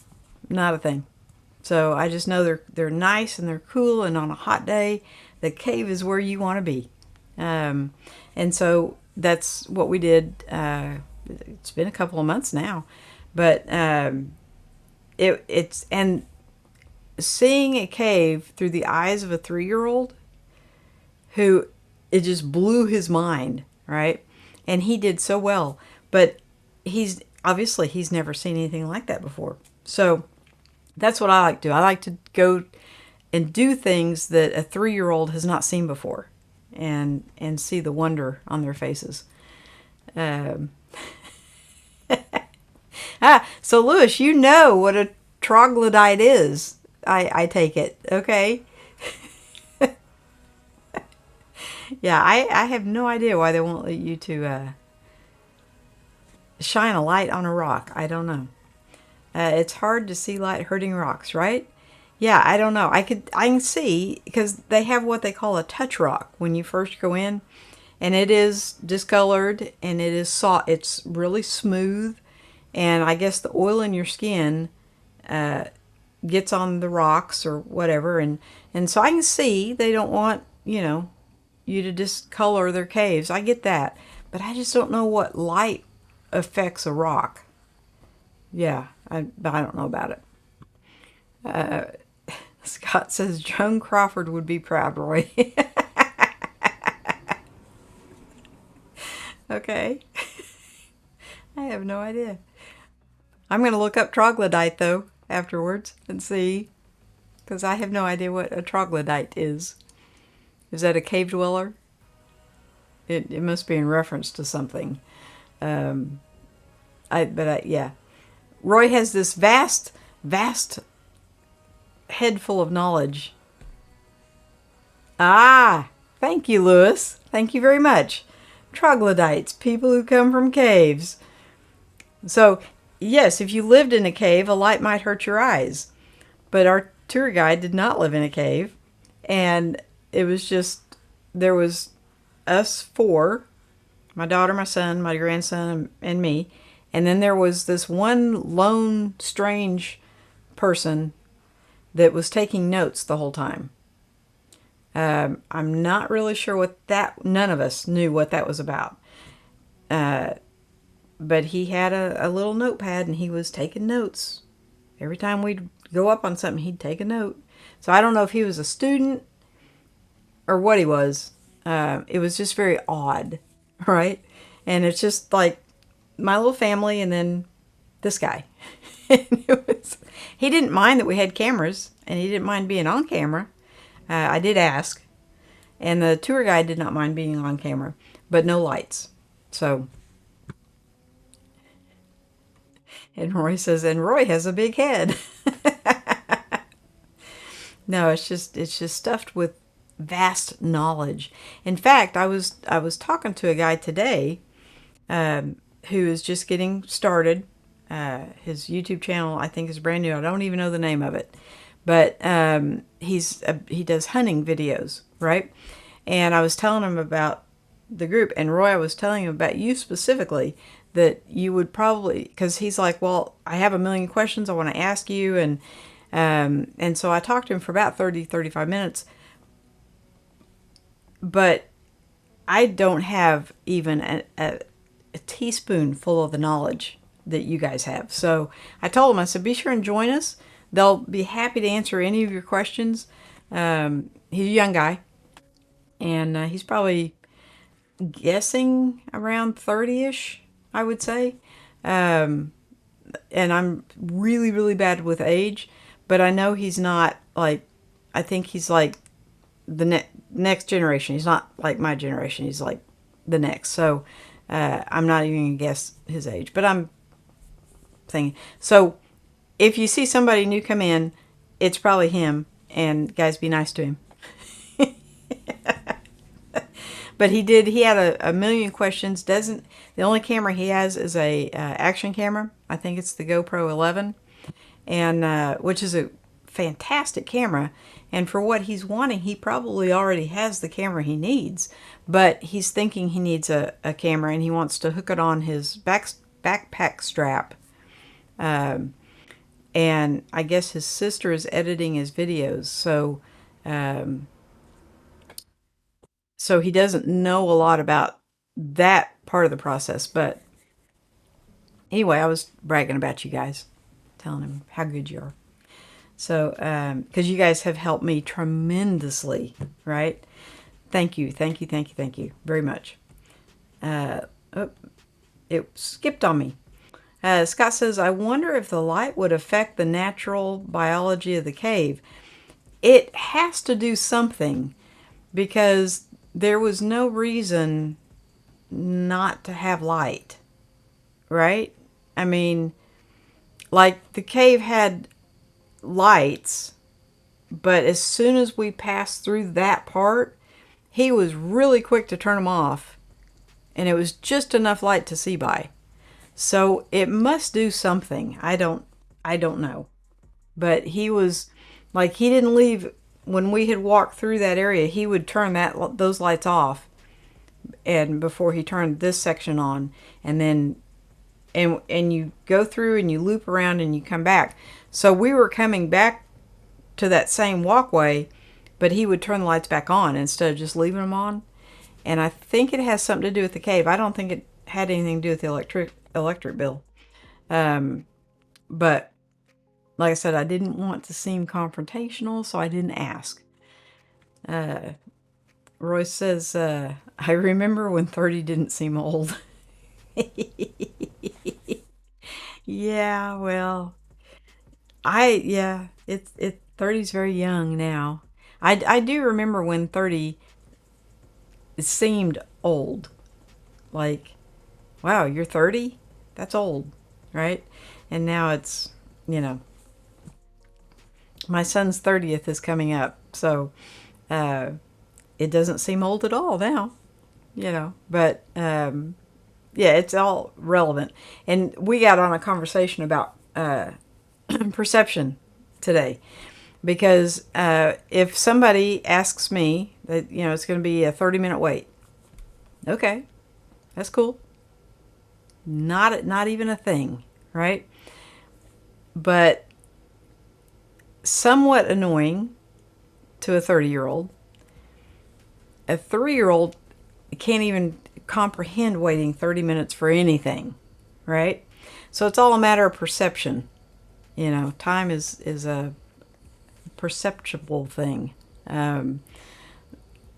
Not a thing. So I just know they're nice and they're cool, and on a hot day, the cave is where you want to be. And so that's what we did. It's been a couple of months now, but it's seeing a cave through the eyes of a 3-year-old who it just blew his mind, right? And he did so well, but he's never seen anything like that before. So that's what I like to do. I like to go and do things that a 3-year-old has not seen before, and see the wonder on their faces. So Lewis, you know what a troglodyte is. I take it. Okay. Yeah, I have no idea why they won't let you to shine a light on a rock. I don't know. It's hard to see light hurting rocks, right? Yeah, I don't know. I can see, because they have what they call a touch rock when you first go in, and it is discolored and it is soft. It's really smooth, and I guess the oil in your skin gets on the rocks or whatever, and so I can see they don't want you to discolor their caves. I get that, but I just don't know what light affects a rock. Yeah, I don't know about it. Scott says Joan Crawford would be proud, Roy. Okay. I have no idea. I'm going to look up troglodyte, though, afterwards and see, because I have no idea what a troglodyte is. Is that a cave dweller? It must be in reference to something. Yeah. Roy has this vast head full of knowledge. Ah, thank you, Lewis. Thank you very much. Troglodytes, people who come from caves. So, yes, if you lived in a cave, a light might hurt your eyes. But our tour guide did not live in a cave. And it was just, there was us 4, my daughter, my son, my grandson, and me. And then there was this one lone, strange person that was taking notes the whole time. I'm not really sure none of us knew what that was about. But he had a little notepad and he was taking notes. Every time we'd go up on something, he'd take a note. So I don't know if he was a student or what he was. It was just very odd, right? And it's just like my little family and then this guy. He didn't mind that we had cameras, and he didn't mind being on camera. I did ask, and the tour guide did not mind being on camera, but no lights. So, and Roy says, and Roy has a big head. No, it's just stuffed with vast knowledge. In fact, I was talking to a guy today who is just getting started. His YouTube channel, I think, is brand new. I don't even know the name of it, but he does hunting videos, right? And I was telling him about the group, and Roy, I was telling him about you specifically, that you would probably, because he's like, well, I have a million questions I want to ask you, and so I talked to him for about 35 minutes, but I don't have even a teaspoonful of the knowledge that you guys have. So I told him, I said, be sure and join us. They'll be happy to answer any of your questions. He's a young guy, and he's probably guessing around 30-ish, I would say. And I'm really, really bad with age, but I know he's not like, I think he's like the next generation. He's not like my generation. He's like the next. So I'm not even going to guess his age, but I'm thinking. So if you see somebody new come in, it's probably him, and guys, be nice to him. But he had a million questions. The only camera he has is a action camera. I think it's the GoPro 11, and which is a fantastic camera. And for what he's wanting, he probably already has the camera he needs. But he's thinking he needs a camera, and he wants to hook it on his backpack strap. And I guess his sister is editing his videos, so he doesn't know a lot about that part of the process. But anyway, I was bragging about you guys, telling him how good you are. So, because you guys have helped me tremendously, right? Thank you, thank you, thank you, thank you very much. Oh, it skipped on me. Scott says, I wonder if the light would affect the natural biology of the cave. It has to do something, because there was no reason not to have light, right? I mean, like, the cave had lights, but as soon as we passed through that part, he was really quick to turn them off, and it was just enough light to see by. So it must do something. I don't know. But he was like, he didn't leave. When we had walked through that area, he would turn those lights off, and before he turned this section on, and then and you go through and you loop around and you come back. So we were coming back to that same walkway, but he would turn the lights back on instead of just leaving them on. And I think it has something to do with the cave. I don't think it had anything to do with the electric bill. But like I said, I didn't want to seem confrontational, so I didn't ask. Roy says, I remember when 30 didn't seem old. Yeah, well, it's 30's very young now. I do remember when 30 seemed old. Like, wow, you're 30? That's old, right? And now it's, my son's 30th is coming up, so it doesn't seem old at all now, but yeah, it's all relevant. And we got on a conversation about perception today, because if somebody asks me that, it's going to be a 30-minute wait, okay, that's cool. Not even a thing, right? But somewhat annoying to a 30-year-old. A 3-year-old can't even comprehend waiting 30 minutes for anything, right? So it's all a matter of perception. Time is a perceptible thing.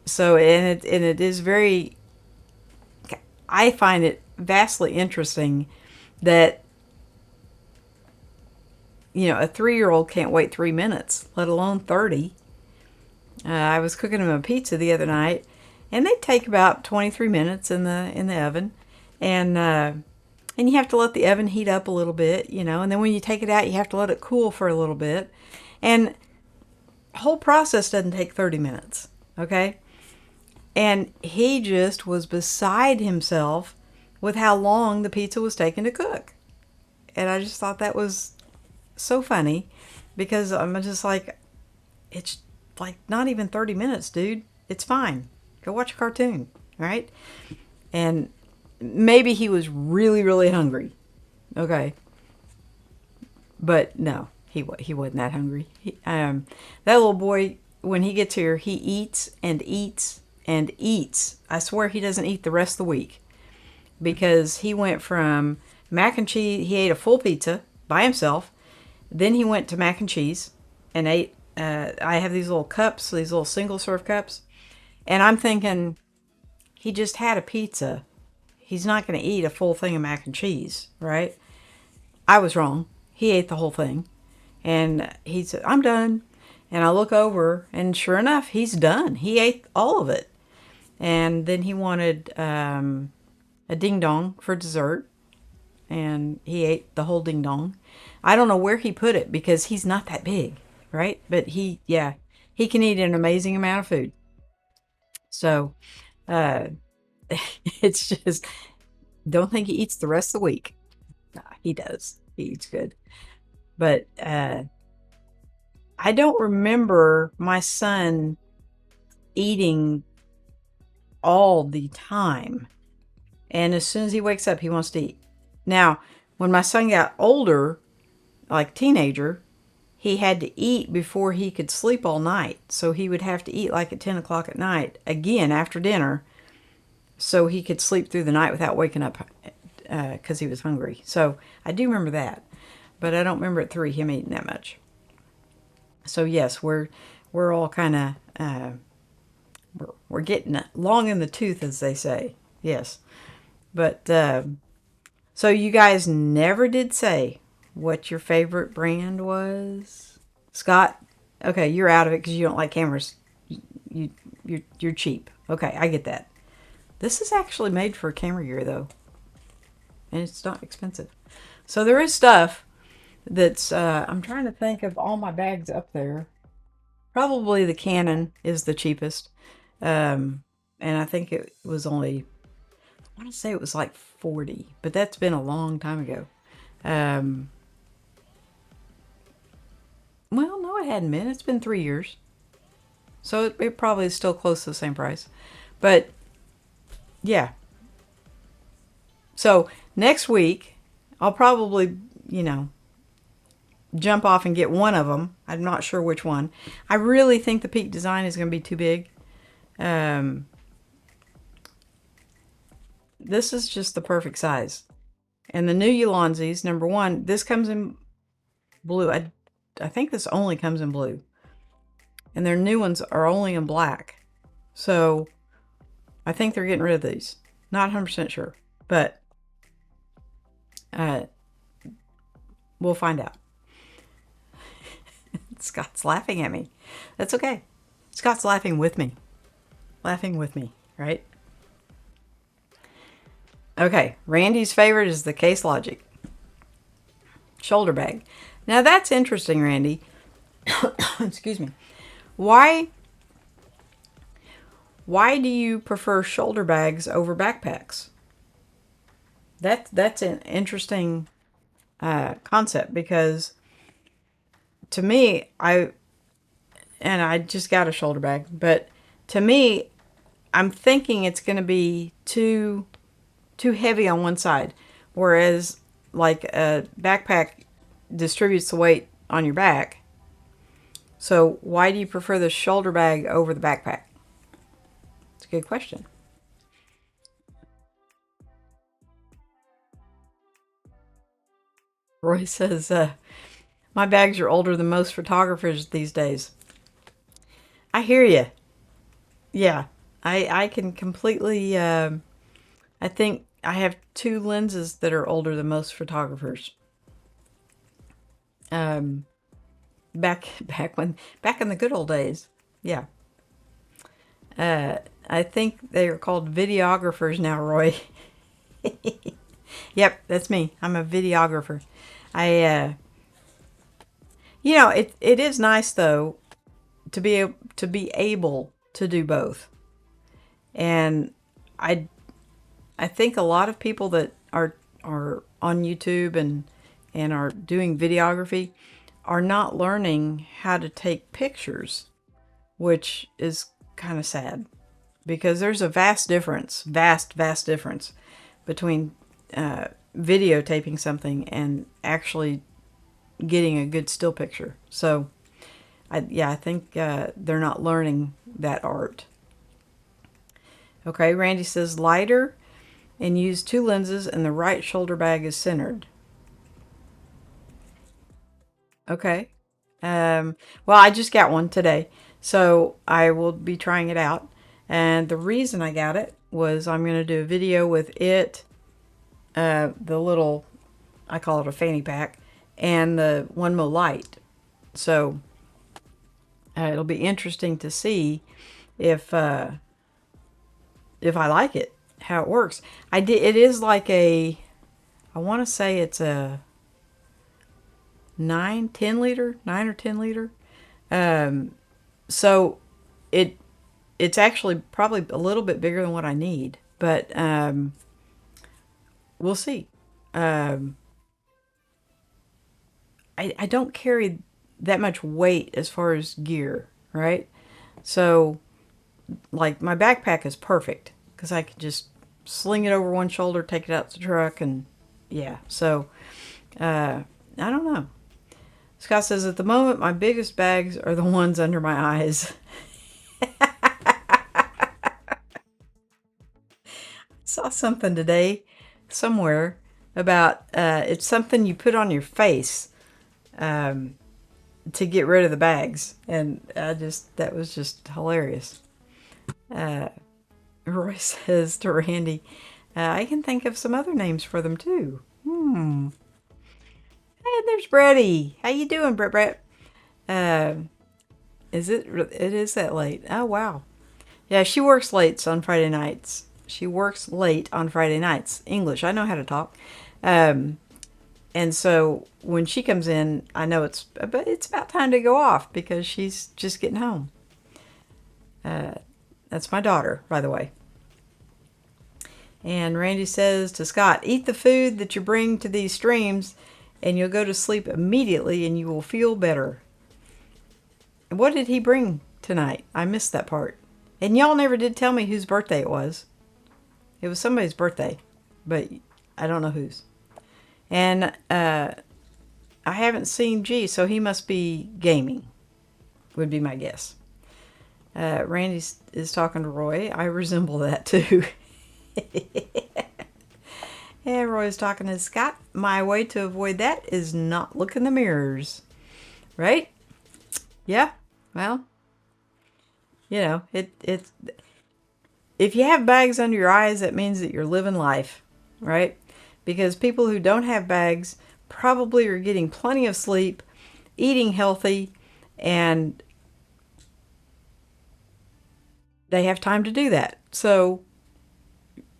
So it is very, I find it vastly interesting that a 3-year-old can't wait 3 minutes, let alone 30. I was cooking him a pizza the other night, and they take about 23 minutes in the oven, and you have to let the oven heat up a little bit, and then when you take it out, you have to let it cool for a little bit, and the whole process doesn't take 30 minutes. Okay. And he just was beside himself with how long the pizza was taking to cook. And I just thought that was so funny because I'm just like, it's like not even 30 minutes, dude. It's fine. Go watch a cartoon, right? And maybe he was really, really hungry. Okay. But no, he wasn't that hungry. That little boy, when he gets here, he eats and eats and eats. I swear he doesn't eat the rest of the week because he went from mac and cheese. He ate a full pizza by himself. Then he went to mac and cheese and ate. I have these little cups, these little single serve cups, and I'm thinking he just had a pizza. He's not going to eat a full thing of mac and cheese, right? I was wrong. He ate the whole thing. And he said, I'm done. And I look over, and sure enough, he's done. He ate all of it. And then he wanted a ding dong for dessert. And he ate the whole ding dong. I don't know where he put it because he's not that big, right? But he can eat an amazing amount of food. So it's just, don't think he eats the rest of the week. Nah, he does. He eats good. But I don't remember my son eating all the time. And as soon as he wakes up, he wants to eat. Now, when my son got older, like teenager, he had to eat before he could sleep all night. So he would have to eat like at 10 o'clock at night, again after dinner, so he could sleep through the night without waking up because he was hungry. So I do remember that. But I don't remember at 3 him eating that much. So yes, we're all kind of we're getting long in the tooth, as they say. Yes, but so you guys never did say what your favorite brand was, Scott. Okay, you're out of it because you don't like cameras. You're cheap. Okay, I get that. This is actually made for camera gear though, and it's not expensive. So there is stuff that's I'm trying to think of all my bags up there. Probably the Canon is the cheapest, and I think it was only, I want to say it was like 40, but that's been a long time ago. Well, no, it hadn't been. It's been 3 years, so it probably is still close to the same price. But yeah, so next week I'll probably, jump off and get one of them. I'm not sure which one. I really think the Peak Design is going to be too big. This is just the perfect size. And the new Ulanzis, number one, this comes in blue. I think this only comes in blue. And their new ones are only in black. So I think they're getting rid of these. Not 100% sure. But we'll find out. Scott's laughing at me. That's okay. Scott's laughing with me. Laughing with me, right? Okay, Randy's favorite is the Case Logic shoulder bag. Now that's interesting, Randy. Excuse me. Why do you prefer shoulder bags over backpacks? That's an interesting concept because to me, I just got a shoulder bag, but to me, I'm thinking it's going to be too heavy on one side, whereas like a backpack distributes the weight on your back. So why do you prefer the shoulder bag over the backpack? It's a good question. Roy says, my bags are older than most photographers these days. I hear you. Yeah, I can completely, I think I have 2 lenses that are older than most photographers. Back in the good old days. Yeah. I think they are called videographers now, Roy. Yep, that's me. I'm a videographer. It is nice though to be able to do both. And I I think a lot of people that are on YouTube and are doing videography are not learning how to take pictures, which is kind of sad because there's a vast difference, vast difference between videotaping something and actually getting a good still picture. So I think they're not learning that art. Okay, Randy says lighter and use 2 lenses and the right shoulder bag is centered. Okay. Well, I just got one today, so I will be trying it out. And the reason I got it was I'm going to do a video with it, the little, I call it a fanny pack, and the Onemo Lite. So it'll be interesting to see if I like it, how it works. It is like I want to say it's a 9 or 10 liter. So it's actually probably a little bit bigger than what I need, but we'll see. I don't carry that much weight as far as gear, right? So like my backpack is perfect because I can just sling it over one shoulder, take it out to the truck, and yeah. So I don't know. Scott says, at the moment, my biggest bags are the ones under my eyes. Saw something today somewhere about it's something you put on your face to get rid of the bags. And that was just hilarious. Roy says to Randy, I can think of some other names for them too. Hey, there's Bretty. How you doing, Brett? It is that late? Oh, wow. Yeah, she works late on Friday nights. English. I know how to talk. And so when she comes in, I know it's about time to go off because she's just getting home. That's my daughter, by the way. And Randy says to Scott, eat the food that you bring to these streams and you'll go to sleep immediately and you will feel better. And what did he bring tonight? I missed that part. And y'all never did tell me whose birthday it was. It was somebody's birthday, but I don't know whose. And I haven't seen G, so he must be gaming, would be my guess. Randy is talking to Roy. I resemble that too. And Roy's talking to Scott. My way to avoid that is not look in the mirrors. Right? Yeah. Well, it's if you have bags under your eyes, that means that you're living life, right? Because people who don't have bags probably are getting plenty of sleep, eating healthy, and they have time to do that. So,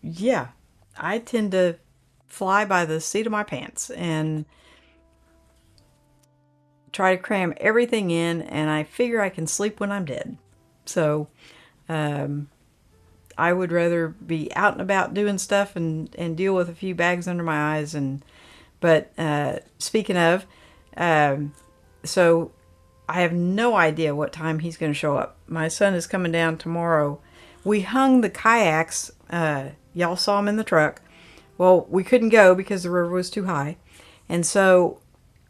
yeah, I tend to fly by the seat of my pants and try to cram everything in, and I figure I can sleep when I'm dead. So I would rather be out and about doing stuff and deal with a few bags under my eyes. But speaking of, so I have no idea what time he's going to show up. My son is coming down tomorrow. We hung the kayaks. Y'all saw them in the truck. Well, we couldn't go because the river was too high. And so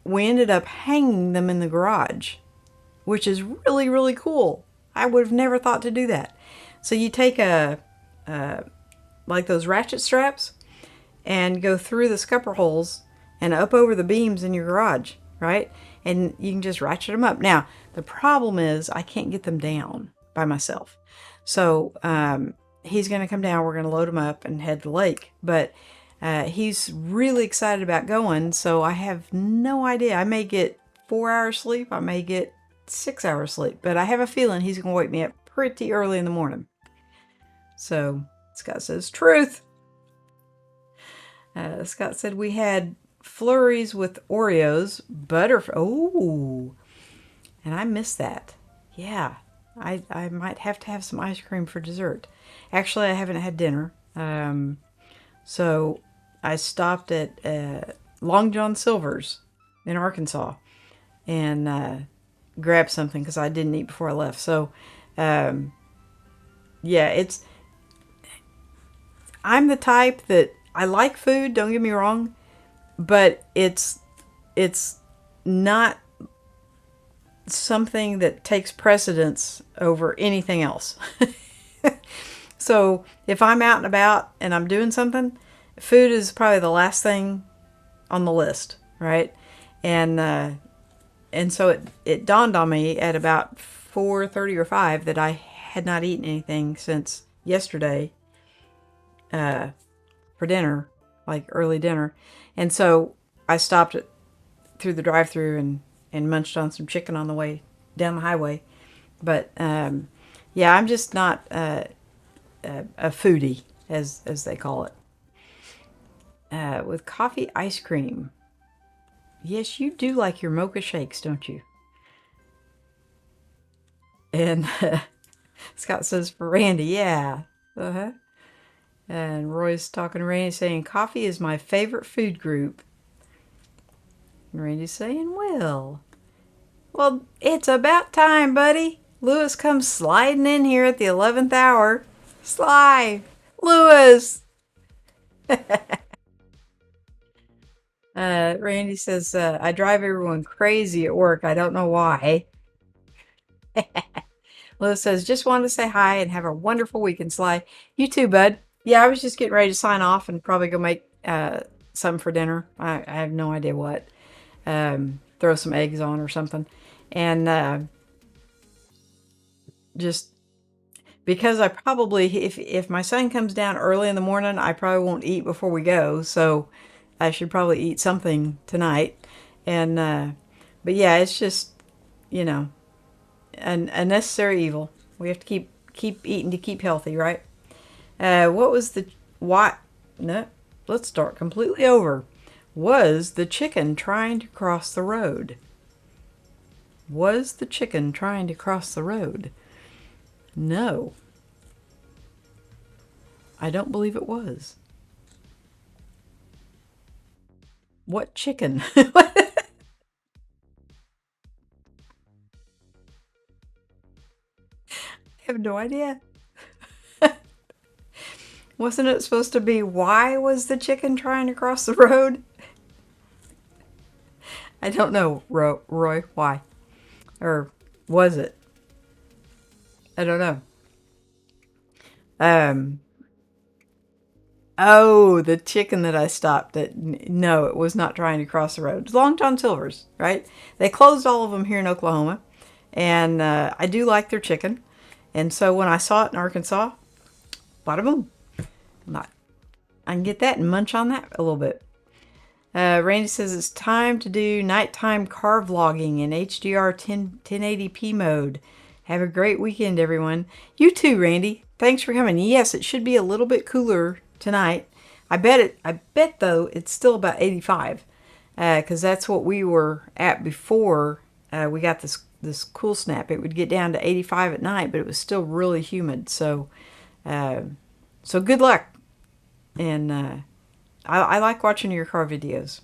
we ended up hanging them in the garage, which is really, really cool. I would have never thought to do that. So you take like those ratchet straps and go through the scupper holes and up over the beams in your garage, right? And you can just ratchet them up. Now, the problem is I can't get them down by myself. So he's going to come down. We're going to load him up and head to the lake. But he's really excited about going, so I have no idea. I may get 4 hours sleep. I may get 6 hours sleep. But I have a feeling he's going to wake me up pretty early in the morning. So Scott says, truth. Scott said we had flurries with Oreos, and I missed that. Yeah, I might have to have some ice cream for dessert. Actually, I haven't had dinner. So I stopped at Long John Silver's in Arkansas and grabbed something because I didn't eat before I left. So, yeah, I'm the type that I like food, don't get me wrong, but it's not something that takes precedence over anything else. So if I'm out and about and I'm doing something, food is probably the last thing on the list, right? And so it dawned on me at about 4:30 or 5 that I had not eaten anything since yesterday for dinner, like early dinner. And so I stopped through the drive-through and munched on some chicken on the way down the highway. But yeah, I'm just not a foodie, as they call it. With coffee ice cream. Yes, you do like your mocha shakes, don't you? And Scott says for Randy, yeah. Uh-huh. And Roy's talking to Randy saying, coffee is my favorite food group. And Randy's saying, well, it's about time, buddy. Lewis comes sliding in here at the 11th hour. Sly! Lewis! Randy says, I drive everyone crazy at work. I don't know why. Lewis says, just wanted to say hi and have a wonderful weekend, Sly. You too, bud. Yeah, I was just getting ready to sign off and probably go make something for dinner. I have no idea what. Throw some eggs on or something. And just because I probably, if my son comes down early in the morning, I probably won't eat before we go. So I should probably eat something tonight. And but yeah, it's just, you know, a necessary evil. We have to keep eating to keep healthy, right? What was the what? No, let's start completely over. Was the chicken trying to cross the road? Was the chicken trying to cross the road? No. I don't believe it was. What chicken? I have no idea. Wasn't it supposed to be, why was the chicken trying to cross the road? I don't know, Roy, why? Or was it? I don't know. Oh, the chicken that I stopped at. No, it was not trying to cross the road. It's Long John Silver's, right? They closed all of them here in Oklahoma. And I do like their chicken. And so when I saw it in Arkansas, bada boom. I can get that and munch on that a little bit. Randy says it's time to do nighttime car vlogging in HDR 1080p mode. Have a great weekend, everyone. You too, Randy. Thanks for coming. Yes, it should be a little bit cooler tonight. I bet though it's still about 85, because that's what we were at before we got this cool snap. It would get down to 85 at night, but it was still really humid. So good luck. And I like watching your car videos.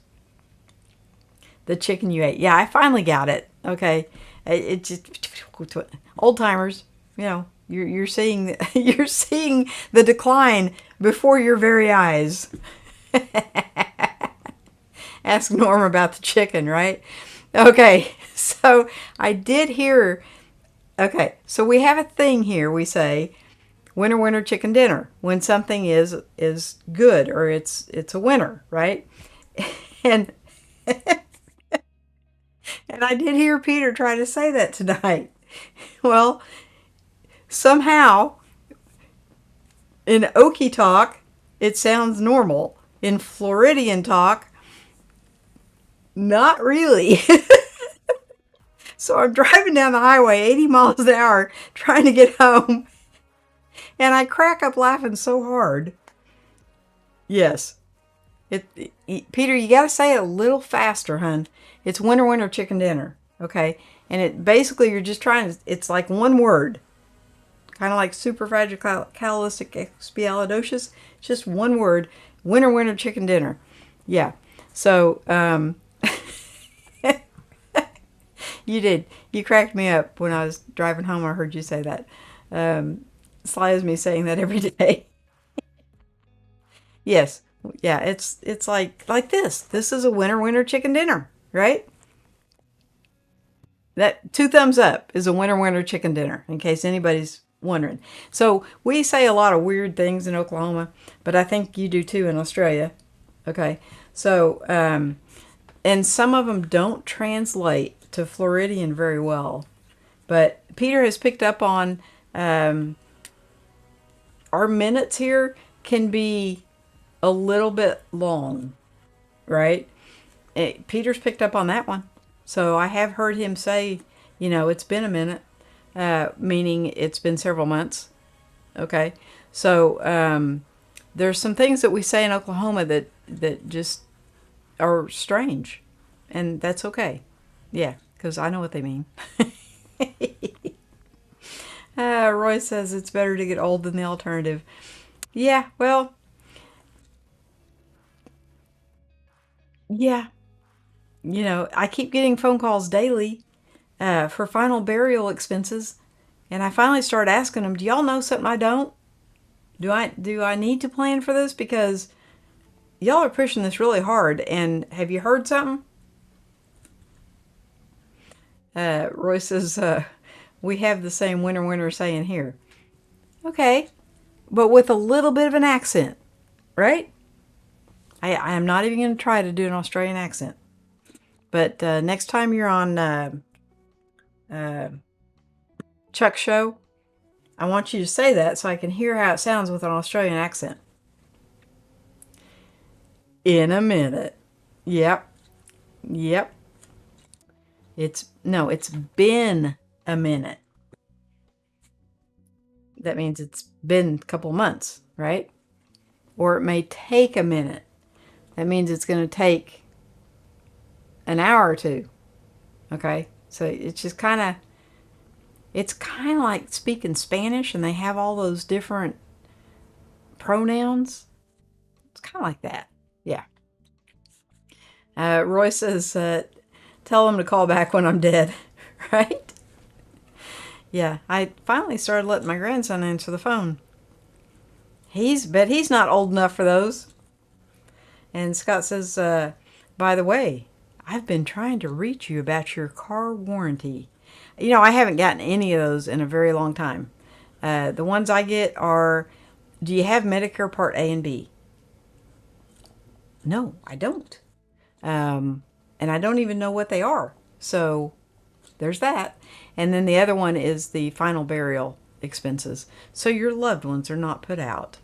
The chicken you ate. Yeah, I finally got it. Okay. It just, old timers, you know, you're seeing you're seeing the decline before your very eyes. Ask Norm about the chicken, right? Okay. So I did hear, okay, so we have a thing here. We say, winner, winner, chicken dinner, when something is good or it's a winner, right? And and I did hear Peter try to say that tonight. Well, somehow in Okie talk, it sounds normal. In Floridian talk, not really. So I'm driving down the highway 80 miles an hour trying to get home. And I crack up laughing so hard. Yes. Peter, you got to say it a little faster, hun. It's winner, winner, chicken dinner. Okay? And it basically, you're just trying to, it's like one word. kind of like superfragilocalistic just one word, winner, winner, chicken dinner. Yeah. So, you did. You cracked me up when I was driving home. I heard you say that. Sly is me saying that every day. Yes. Yeah, it's like this. This is a winner, winner, chicken dinner, right? That two thumbs up is a winner, winner, chicken dinner, in case anybody's wondering. So we say a lot of weird things in Oklahoma, but I think you do too in Australia. Okay. So, and some of them don't translate to Floridian very well. But Peter has picked up on our minutes here can be a little bit long, right? Peter's picked up on that one. So I have heard him say, it's been a minute, meaning it's been several months. Okay. So there's some things that we say in Oklahoma that just are strange. And that's okay. Yeah, because I know what they mean. Roy says it's better to get old than the alternative. Yeah, well, yeah. I keep getting phone calls daily for final burial expenses. And I finally started asking them, do y'all know something I don't? Do I need to plan for this? Because y'all are pushing this really hard. And have you heard something? Roy says, we have the same winner winner saying here. Okay, but with a little bit of an accent, right? I am not even going to try to do an Australian accent. But next time you're on Chuck's show, I want you to say that so I can hear how it sounds with an Australian accent. In a minute. Yep. Yep. It's been a minute. That means it's been a couple months, right? Or it may take a minute. That means it's going to take an hour or two. Okay? So it's kind of like speaking Spanish and they have all those different pronouns. It's kind of like that. Yeah. Roy says, tell them to call back when I'm dead. Right? Yeah, I finally started letting my grandson answer the phone. He's not old enough for those. And Scott says, by the way, I've been trying to reach you about your car warranty. I haven't gotten any of those in a very long time. The ones I get are, do you have Medicare Part A and B? No, I don't. And I don't even know what they are. So there's that. And then the other one is the final burial expenses. So your loved ones are not put out.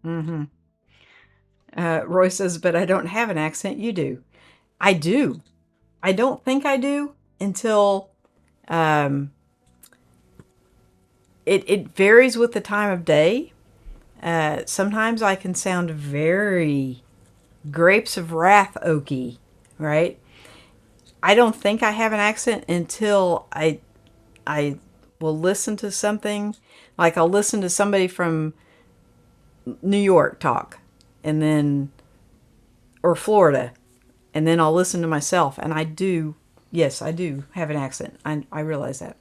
Mm-hmm. Roy says, but I don't have an accent. You do. I do. I don't think I do until it varies with the time of day. Sometimes I can sound very grapes of wrath oaky, right? I don't think I have an accent until I will listen to something. Like I'll listen to somebody from New York talk, and then, or Florida, and then I'll listen to myself, and I do have an accent. I realize that.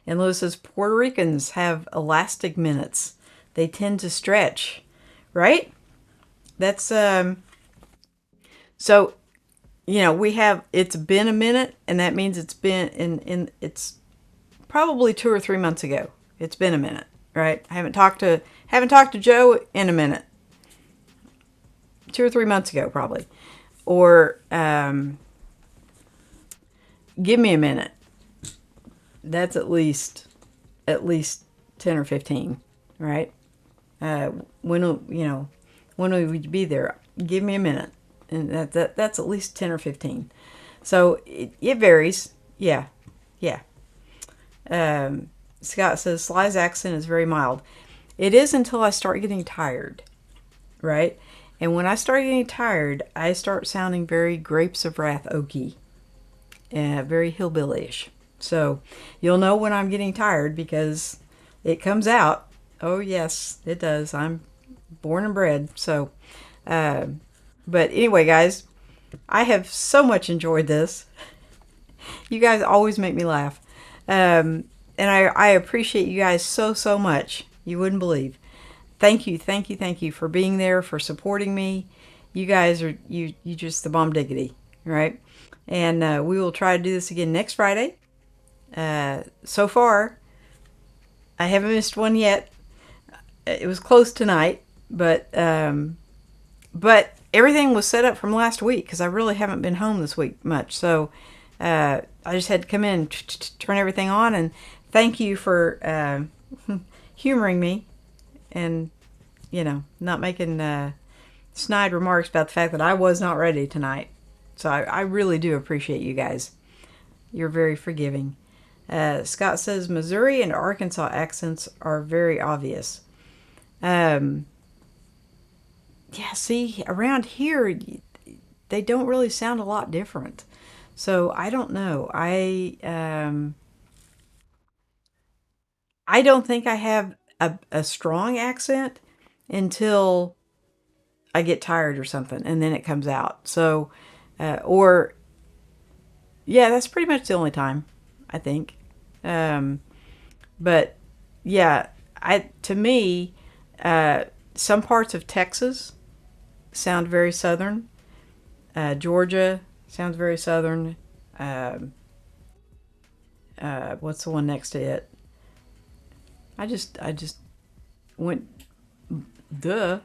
And Lewis says, Puerto Ricans have elastic minutes. They tend to stretch, right? That's, so, we have, it's been a minute, and that means it's been, it's probably 2 or 3 months ago. It's been a minute, right? I haven't talked to Joe in a minute. 2 or 3 months ago, probably. Or, give me a minute. That's at least 10 or 15, right? When will we be there? Give me a minute. And that's at least 10 or 15. So it varies. Yeah. Scott says, Sly's accent is very mild. It is until I start getting tired, right? And when I start getting tired, I start sounding very grapes of wrath oaky. Very hillbilly-ish. So you'll know when I'm getting tired because it comes out. Oh, yes, it does. I'm born and bred. So, uh, but anyway, guys, I have so much enjoyed this. You guys always make me laugh. And I appreciate you guys so, so much. You wouldn't believe. Thank you, thank you, thank you for being there, for supporting me. You guys are, you just the bomb diggity, right? And we will try to do this again next Friday. So far, I haven't missed one yet. It was close tonight, but everything was set up from last week because I really haven't been home this week much. So I just had to come in, turn everything on, and thank you for humoring me and, not making snide remarks about the fact that I was not ready tonight. So I really do appreciate you guys. You're very forgiving. Scott says Missouri and Arkansas accents are very obvious. Yeah, see, around here, they don't really sound a lot different. So I don't know. I don't think I have a strong accent until I get tired or something, and then it comes out. So, or yeah, that's pretty much the only time, I think. Um, but yeah, to me, some parts of Texas sound very southern. Georgia sounds very southern. What's the one next to it? I just went. Duh.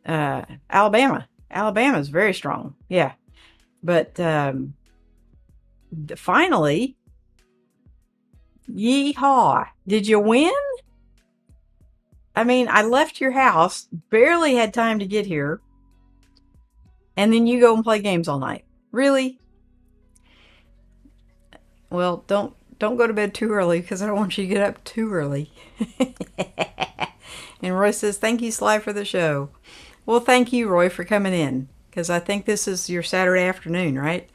Alabama. Alabama's very strong. Yeah, but finally, yeehaw! Did you win? I mean, I left your house, barely had time to get here, and then you go and play games all night. Really? Well, don't go to bed too early because I don't want you to get up too early. And Roy says, "Thank you, Sly, for the show." Well, thank you, Roy, for coming in because I think this is your Saturday afternoon, right?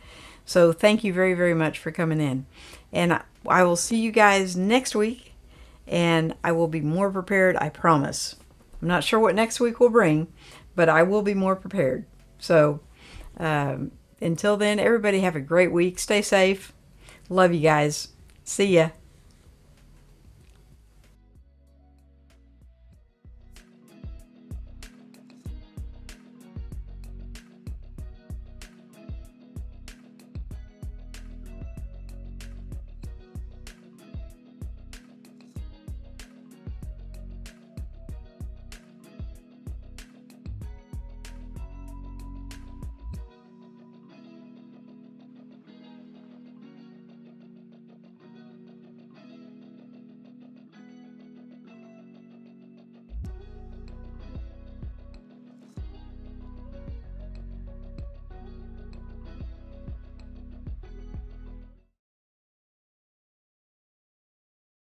So thank you very, very much for coming in. And I will see you guys next week, and I will be more prepared, I promise. I'm not sure what next week will bring, but I will be more prepared. So until then, everybody have a great week. Stay safe. Love you guys. See ya.